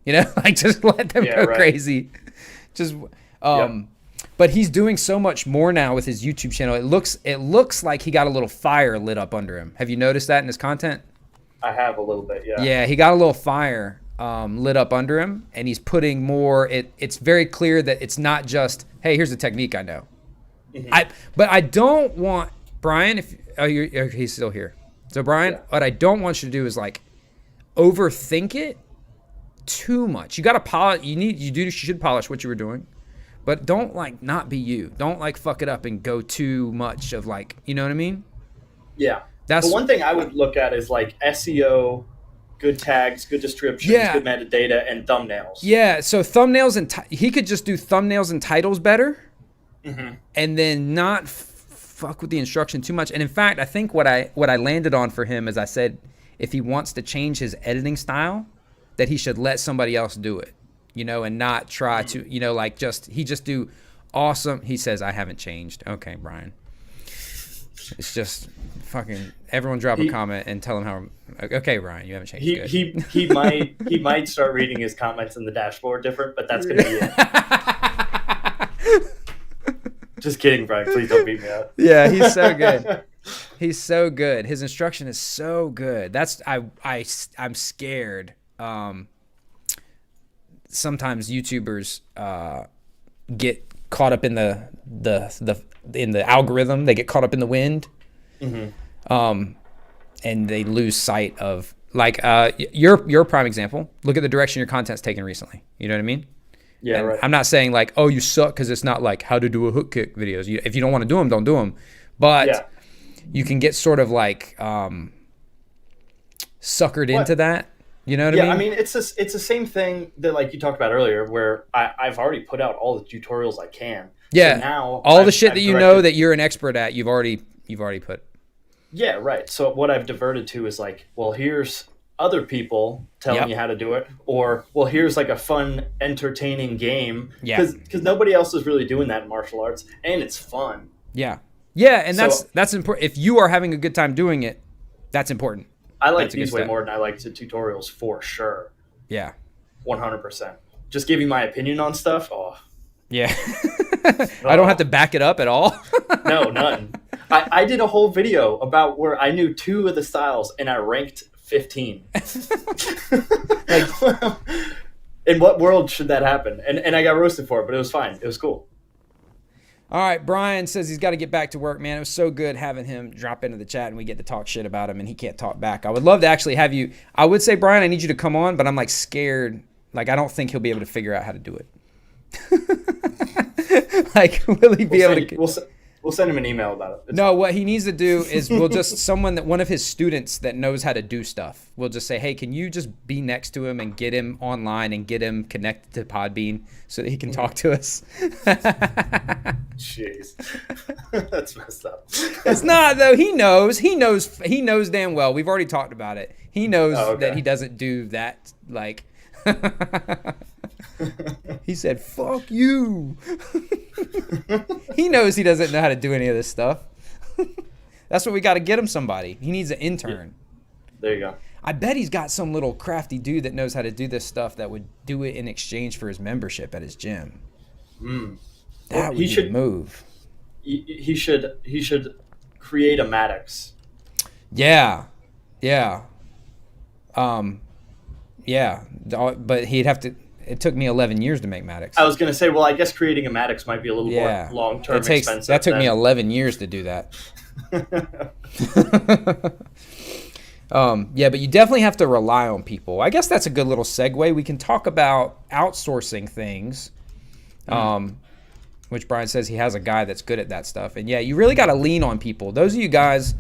You know, like just let them go crazy. Just But he's doing so much more now with his YouTube channel. It looks like he got a little fire lit up under him. Have you noticed that in his content? I have a little bit, yeah. Yeah, he got a little fire lit up under him, and he's putting more. It's very clear that it's not just, hey, here's a technique I know. But I don't want Brian. He's still here. So Brian, what I don't want you to do is like overthink it too much. You got to polish. You should polish what you were doing. But don't like not be you. Don't like fuck it up and go too much of like, you know what I mean? Yeah. But one thing I would look at is like SEO, good tags, good descriptions, good metadata, and thumbnails. Yeah. So thumbnails he could just do thumbnails and titles better, and then not fuck with the instruction too much. And in fact, I think what I landed on for him is I said if he wants to change his editing style, that he should let somebody else do it. You know, and not try to, you know, like he just do awesome. He says, I haven't changed. Okay, Brian. It's just fucking everyone drop a comment and tell him how. Okay, Brian, you haven't changed. He might start reading his comments in the dashboard different, but that's gonna be it. Just kidding, Brian. Please don't beat me up. Yeah, he's so good. He's so good. His instruction is so good. I'm scared. Sometimes YouTubers get caught up in the algorithm. They get caught up in the wind, and they lose sight of like you're a prime example. Look at the direction your content's taken recently. You know what I mean? Yeah, and right. I'm not saying like, oh, you suck because it's not like how to do a hook kick videos. If you don't want to do them, don't do them. But you can get sort of like suckered into that. You know what I mean? Yeah, I mean it's the same thing that like you talked about earlier, where I've already put out all the tutorials I can. Yeah. So now all the shit that you know that you're an expert at, you've already put. Yeah, right. So what I've diverted to is like, well, here's other people telling you how to do it, or well, here's like a fun, entertaining game. Yeah. Because nobody else is really doing that in martial arts, and it's fun. Yeah. Yeah, and that's important. If you are having a good time doing it, that's important. I like these way more than I like the tutorials for sure. Yeah. 100%. Just giving my opinion on stuff. Oh. Yeah. I don't have to back it up at all. No, none. I did a whole video about where I knew 2 of the styles and I ranked 15. In what world should that happen? And I got roasted for it, but it was fine. It was cool. All right, Brian says he's got to get back to work, man. It was so good having him drop into the chat and we get to talk shit about him and he can't talk back. I would love to actually have you. I would say, Brian, I need you to come on, but I'm like scared. Like, I don't think he'll be able to figure out how to do it. Like, will he be able to? We'll send him an email about it. No, what he needs to do is one of his students that knows how to do stuff. We'll just say, hey, can you just be next to him and get him online and get him connected to Podbean so that he can talk to us? Jeez, that's messed up. It's not though. He knows damn well. We've already talked about it. He knows that he doesn't do that. Like, he said, "Fuck you." He knows he doesn't know how to do any of this stuff. That's what we got to get him somebody. He needs an intern. There you go. I bet he's got some little crafty dude that knows how to do this stuff that would do it in exchange for his membership at his gym. That would be the move. He should create a Maddox. Yeah. But he'd have to. It took me 11 years to make Maddox. I was going to say, well, I guess creating a Maddox might be a little more long-term expensive. That took me 11 years to do that. But you definitely have to rely on people. I guess that's a good little segue. We can talk about outsourcing things, which Brian says he has a guy that's good at that stuff. And yeah, you really got to lean on people. Those of you guys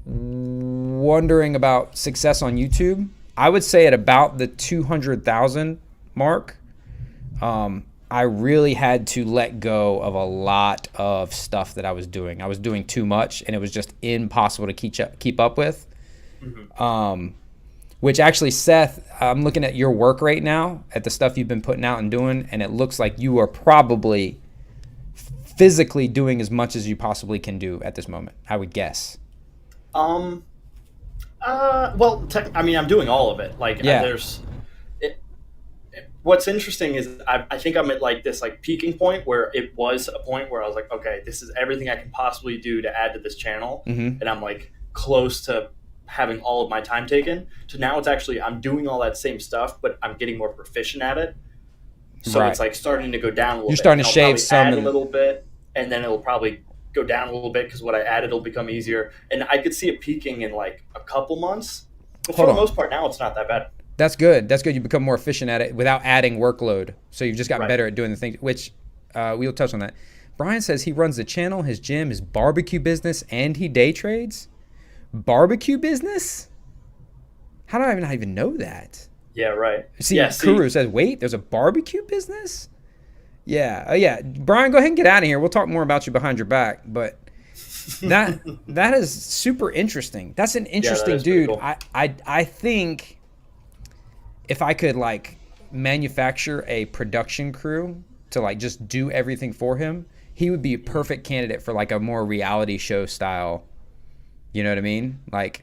wondering about success on YouTube, I would say at about the 200,000 mark, I really had to let go of a lot of stuff that I was doing. I was doing too much, and it was just impossible to keep up with. Which actually, Seth, I'm looking at your work right now, at the stuff you've been putting out and doing, and it looks like you are probably physically doing as much as you possibly can do at this moment, I would guess. I'm doing all of it. Like, what's interesting is I think I'm at like this like peaking point where it was a point where I was like, okay, this is everything I can possibly do to add to this channel. And I'm like close to having all of my time taken. So now it's actually, I'm doing all that same stuff, but I'm getting more proficient at it. So it's like starting to go down a little bit. You're starting to shave some. Add a little bit, and then it'll probably go down a little bit because what I added will become easier. And I could see it peaking in like a couple months. But for the most part now, it's not that bad. That's good. You become more efficient at it without adding workload. So you've just gotten better at doing the things, which we'll touch on that. Brian says he runs the channel, his gym, his barbecue business, and he day trades. Barbecue business? How do I not even know that? Yeah, right. Kuru says, wait, there's a barbecue business? Yeah. Brian, go ahead and get out of here. We'll talk more about you behind your back. But that is super interesting. That's an interesting dude. Cool. I think if I could like manufacture a production crew to like just do everything for him, he would be a perfect candidate for like a more reality show style. You know what I mean? Like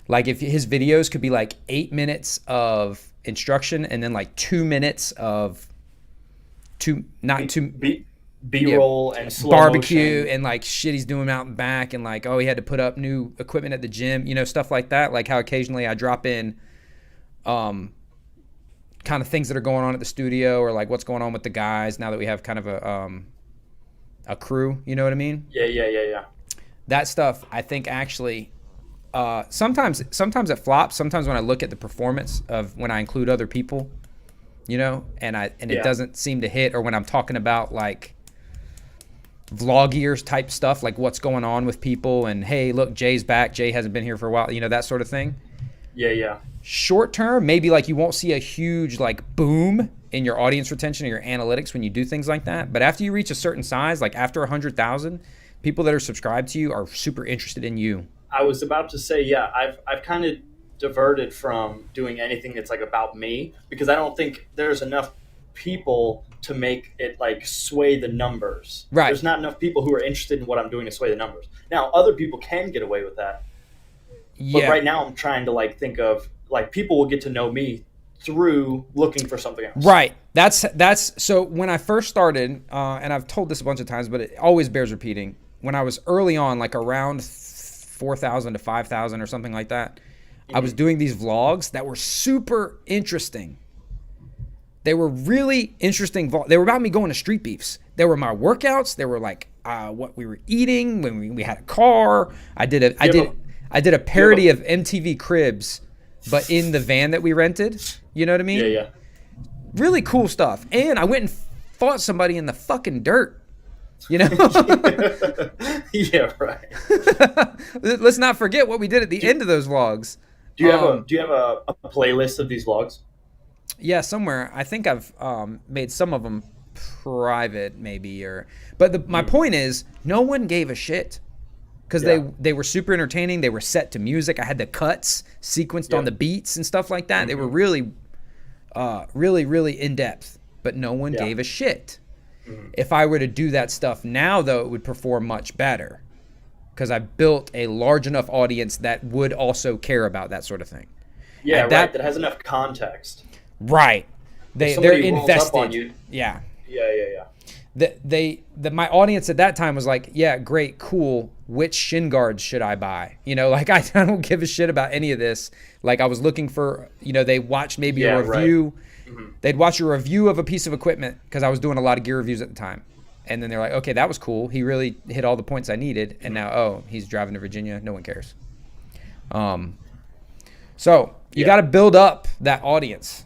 if his videos could be like 8 minutes of instruction and then like 2 minutes of B-roll and slow barbecue motion. And like shit he's doing out and back and like, oh, he had to put up new equipment at the gym, stuff like that. Like how occasionally I drop in kind of things that are going on at the studio or like what's going on with the guys now that we have kind of a crew, you know what I mean? Yeah. That stuff, I think actually, sometimes it flops. Sometimes when I look at the performance of when I include other people, you know, and it Yeah. doesn't seem to hit. Or when I'm talking about like vlogiers type stuff, like what's going on with people, and hey, look, Jay's back. Jay hasn't been here for a while, you know, that sort of thing. Yeah. Short term, maybe like you won't see a huge like boom in your audience retention or your analytics when you do things like that. But after you reach a certain size, like after 100,000, people that are subscribed to you are super interested in you. I was about to say, yeah, I've kind of diverted from doing anything that's like about me, because I don't think there's enough people to make it like sway the numbers. Right. There's not enough people who are interested in what I'm doing to sway the numbers. Now, other people can get away with that. Yeah. But right now I'm trying to like think of like people will get to know me through looking for something else. Right. That's so when I first started, and I've told this a bunch of times, but it always bears repeating. When I was early on, like around 4,000 to 5,000 or something like that, I was doing these vlogs that were super interesting. They were really interesting. They were about me going to street beefs. They were my workouts. They were like what we were eating when we had a car. I did a parody of MTV Cribs, but in the van that we rented. You know what I mean? Yeah. Really cool stuff. And I went and fought somebody in the fucking dirt. You know? Yeah, right. Let's not forget what we did at the end of those vlogs. Do you have a playlist of these vlogs? Yeah, somewhere. I think I've made some of them private, maybe. But my point is, no one gave a shit because they were super entertaining. They were set to music. I had the cuts sequenced on the beats and stuff like that. They were really, really in depth. But no one gave a shit. If I were to do that stuff now, though, it would perform much better because I built a large enough audience that would also care about that sort of thing. Yeah, right. That has enough context. Right. They're invested. On you, Yeah. Yeah. My audience at that time was like, yeah, great, cool. Which shin guards should I buy? You know, like I don't give a shit about any of this. Like I was looking for, you know, they watched maybe a review. Right. They'd watch a review of a piece of equipment because I was doing a lot of gear reviews at the time. And then they're like, okay, that was cool. He really hit all the points I needed. And now, he's driving to Virginia. No one cares. So you got to build up that audience.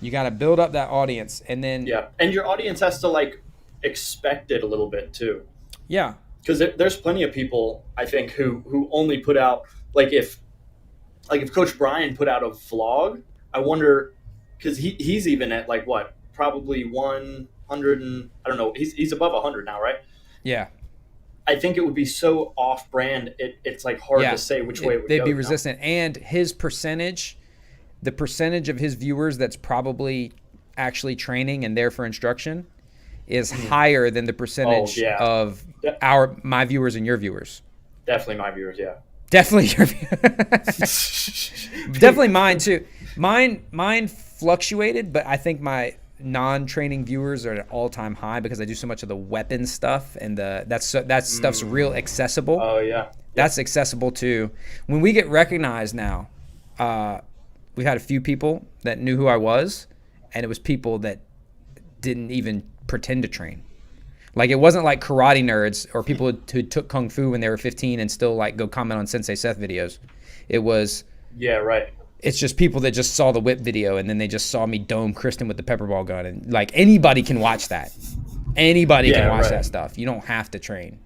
And then and your audience has to like expect it a little bit too. Yeah, because there's plenty of people I think who only put out like if Coach Brian put out a vlog, I wonder because he's even at like what probably 100 and I don't know he's above 100 now, right? Yeah. I think it would be so off-brand. It's like hard to say which way it would go. They'd be resistant, and his percentage. The percentage of his viewers that's probably actually training and there for instruction is higher than the percentage of my viewers and your viewers. Definitely my viewers, yeah. Definitely your viewers. Definitely mine too. Mine fluctuated, but I think my non-training viewers are at an all-time high because I do so much of the weapon stuff and that stuff's real accessible. Oh yeah. That's accessible too. When we get recognized now, we've had a few people that knew who I was, and it was people that didn't even pretend to train. Like it wasn't like karate nerds or people who took kung fu when they were 15 and still like go comment on Sensei Seth videos. It was It's just people that just saw the whip video and then they just saw me dome Kristen with the pepper ball gun, and like anybody can watch that. Anybody can watch that stuff. You don't have to train.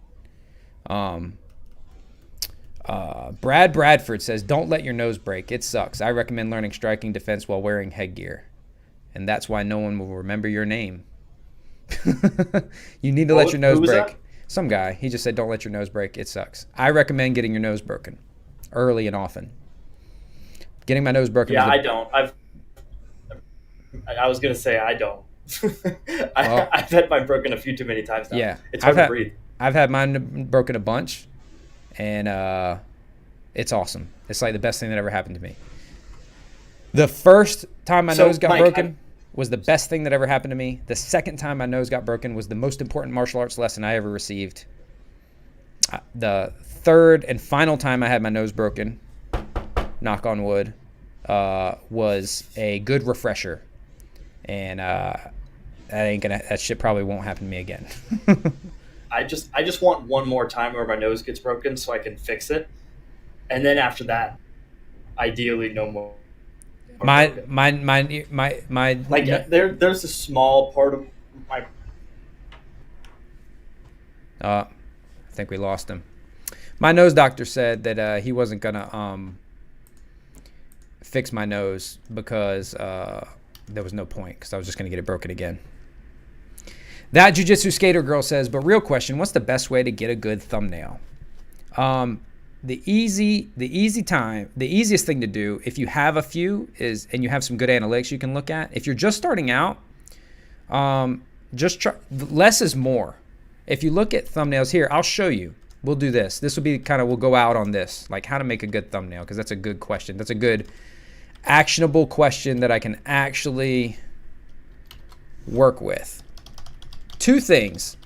Brad Bradford says, don't let your nose break. It sucks. I recommend learning striking defense while wearing headgear. And that's why no one will remember your name. You need to let your nose break. That? Some guy. He just said, don't let your nose break. It sucks. I recommend getting your nose broken early and often. Getting my nose broken. Yeah, I don't. I was going to say I don't. I've had mine broken a few too many times now. Yeah. It's hard to breathe. I've had mine broken a bunch. And it's awesome. It's like the best thing that ever happened to me. The first time my nose got broken was the best thing that ever happened to me. The second time my nose got broken was the most important martial arts lesson I ever received. The third and final time I had my nose broken, knock on wood, was a good refresher. And that shit probably won't happen to me again. I just want one more time where my nose gets broken so I can fix it, and then after that, ideally no more. My Okay. my Like there's a small part of my. I think we lost him. My nose doctor said that he wasn't gonna fix my nose because there was no point, because I was just gonna get it broken again. That Jiu-Jitsu Skater Girl says, but real question, what's the best way to get a good thumbnail? The easiest thing to do, if you have a few, is, and you have some good analytics you can look at. If you're just starting out, just try, less is more. If you look at thumbnails here, I'll show you. We'll do this. This will be kind of, we'll go out on this, like how to make a good thumbnail, because that's a good question. That's a good actionable question that I can actually work with. Two things.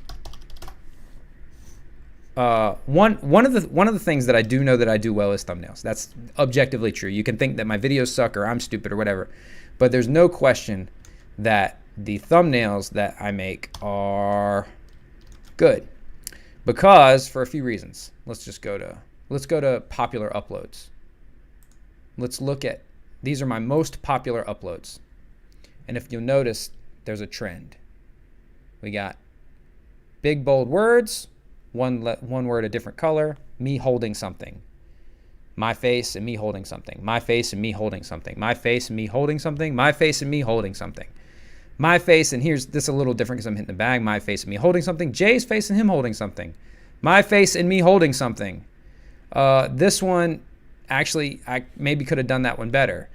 One of the things that I do know that I do well is thumbnails. That's objectively true. You can think that my videos suck or I'm stupid or whatever, but there's no question that the thumbnails that I make are good, because for a few reasons. Let's go to popular uploads. Let's look at, these are my most popular uploads, and if you'll notice, there's a trend. We got big bold words, one word a different color, me holding something, my face and me holding something, my face and me holding something, my face and me holding something, my face and me holding something, my face, and here's this a little different because I'm hitting the bag, my face and me holding something, Jay's face and him holding something, my face and me holding something. This one, actually, I maybe could have done that one better.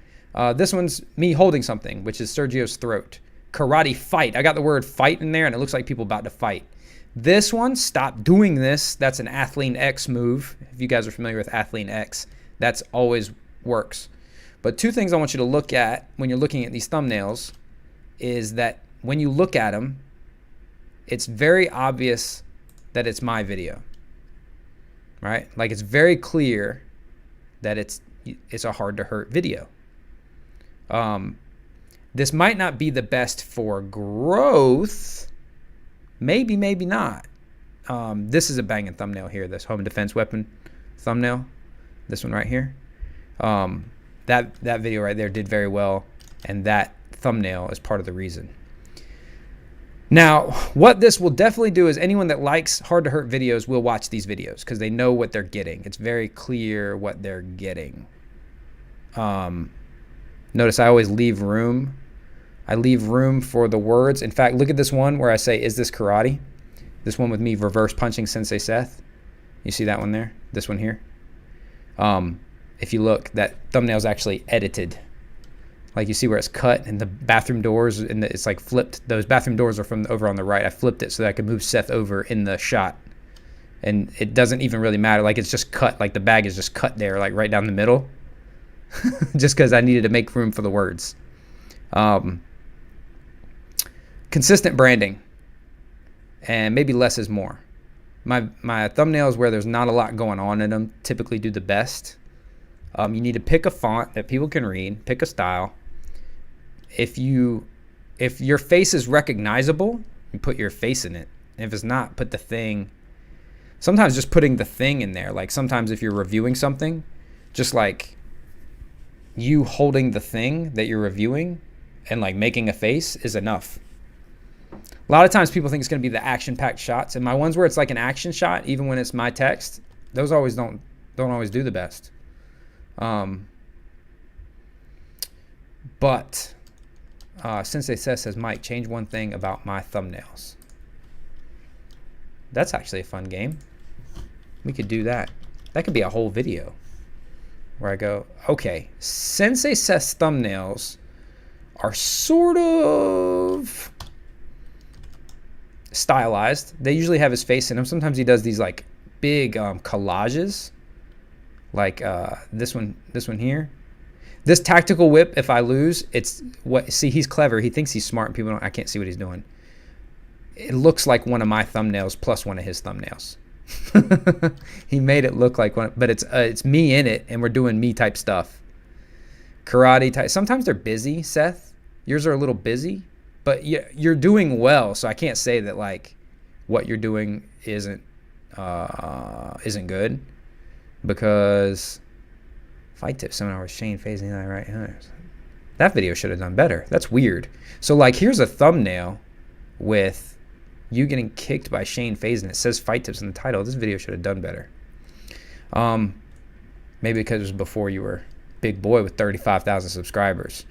This one's me holding something, which is Sergio's throat. Karate fight. I got the word fight in there, and it looks like people about to fight. This one, stop doing this. That's an Athlean X move. If you guys are familiar with Athlean X, that's always works. But two things I want you to look at when you're looking at these thumbnails is that when you look at them, it's very obvious that it's my video, right? Like, it's very clear that it's a hard to hurt video. This might not be the best for growth. Maybe, maybe not. This is a banging thumbnail here, this home defense weapon thumbnail. This one right here. That video right there did very well, and that thumbnail is part of the reason. Now, what this will definitely do is anyone that likes hard to hurt videos will watch these videos because they know what they're getting. It's very clear what they're getting. Notice I always leave room. I leave room for the words. In fact, look at this one where I say, is this karate? This one with me reverse punching Sensei Seth. You see that one there? This one here? If you look, that thumbnail is actually edited. Like, you see where it's cut and the bathroom doors, and it's like flipped. Those bathroom doors are from over on the right. I flipped it so that I could move Seth over in the shot. And it doesn't even really matter. Like, it's just cut. Like, the bag is just cut there, like right down the middle. Just because I needed to make room for the words. Consistent branding, and maybe less is more. My thumbnails where there's not a lot going on in them typically do the best. You need to pick a font that people can read, pick a style. If your face is recognizable, you put your face in it. And if it's not, put the thing. Sometimes just putting the thing in there, like sometimes if you're reviewing something, just like you holding the thing that you're reviewing and like making a face is enough. A lot of times people think it's going to be the action-packed shots, and my ones where it's like an action shot, even when it's my text, those always don't always do the best. But Sensei says, Mike, change one thing about my thumbnails. That's actually a fun game. We could do that. That could be a whole video where I go, okay, Sensei says thumbnails are sort of stylized. They usually have his face in them. Sometimes he does these like big collages, like this one here. This tactical whip, if I lose, it's what. See, he's clever. He thinks he's smart, and people don't. I can't see what he's doing. It looks like one of my thumbnails plus one of his thumbnails. He made it look like one, but it's me in it, and we're doing me type stuff. Karate type. Sometimes they're busy, Seth. Yours are a little busy, but you're doing well. So I can't say that like what you're doing isn't good, because fight tip seminar with Shane phasing right. That video should have done better. That's weird. So like, here's a thumbnail with you getting kicked by Shane Fazen. It says fight tips in the title. This video should have done better. Maybe because it was before you were big boy with 35,000 subscribers.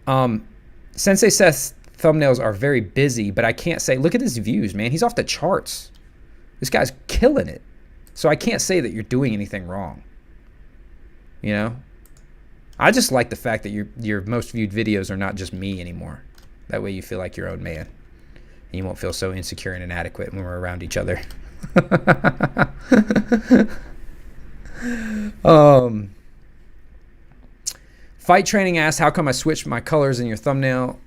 Sensei Seth's thumbnails are very busy, but I can't say, look at his views, man. He's off the charts. This guy's killing it. So I can't say that you're doing anything wrong. You know? I just like the fact that your most viewed videos are not just me anymore. That way you feel like your own man. And you won't feel so insecure and inadequate when we're around each other. Fight Training asks, how come I switched my colors in your thumbnail?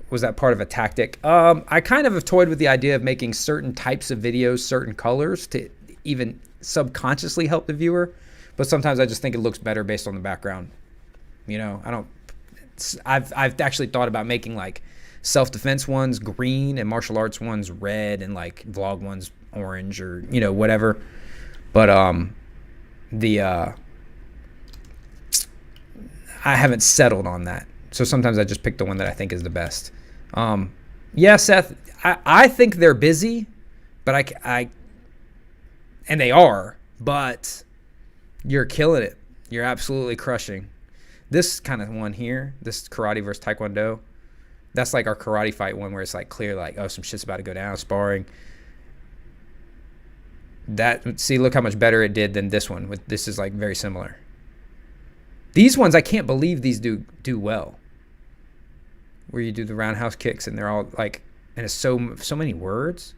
Was that part of a tactic? I kind of have toyed with the idea of making certain types of videos certain colors to even subconsciously help the viewer. But sometimes I just think it looks better based on the background. You know, I've actually thought about making like self-defense ones green and martial arts ones red and like vlog ones orange or, you know, whatever. But I haven't settled on that. So sometimes I just pick the one that I think is the best. Yeah, Seth, I think they're busy, but and they are, but you're killing it. You're absolutely crushing. This kind of one here, this karate versus taekwondo, that's like our karate fight one where it's like clear, like, oh, some shit's about to go down, sparring. See, look how much better it did than this one. This is like very similar. These ones, I can't believe these do well. Where you do the roundhouse kicks and they're all like, and it's so many words.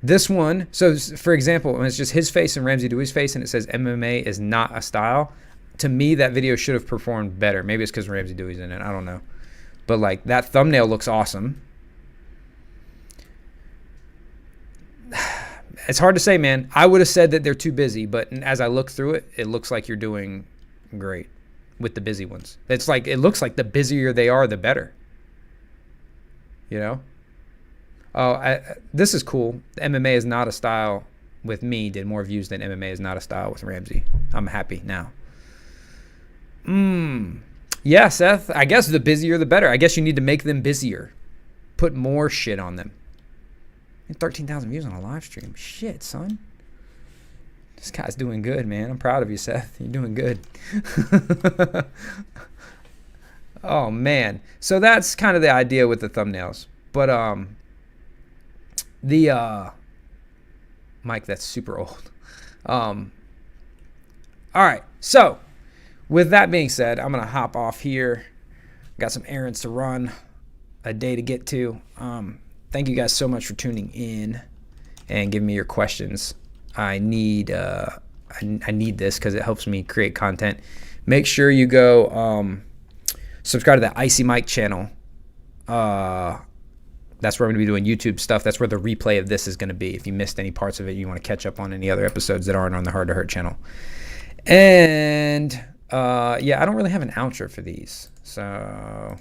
This one, so for example, when it's just his face and Ramsey Dewey's face and it says MMA is not a style, to me that video should have performed better. Maybe it's because Ramsey Dewey's in it, I don't know. But like that thumbnail looks awesome. It's hard to say, man. I would have said that they're too busy, but as I look through it, it looks like you're doing great with the busy ones. It's like, it looks like the busier they are, the better. You know? Oh, this is cool. MMA is not a style with me did more views than MMA is not a style with Ramsey. I'm happy now. Yeah, Seth, I guess the busier the better. I guess you need to make them busier. Put more shit on them. 13,000 views on a live stream. Shit, son. This guy's doing good, man. I'm proud of you, Seth. You're doing good. Oh, man. So that's kind of the idea with the thumbnails. But Mike, that's super old. All right. So with that being said, I'm going to hop off here. Got some errands to run, a day to get to. Thank you guys so much for tuning in and giving me your questions. I need this because it helps me create content. Make sure you go subscribe to the Icy Mike channel. That's where I'm going to be doing YouTube stuff. That's where the replay of this is going to be. If you missed any parts of it, you want to catch up on any other episodes that aren't on the Hard to Hurt channel. And yeah, I don't really have an outro for these. So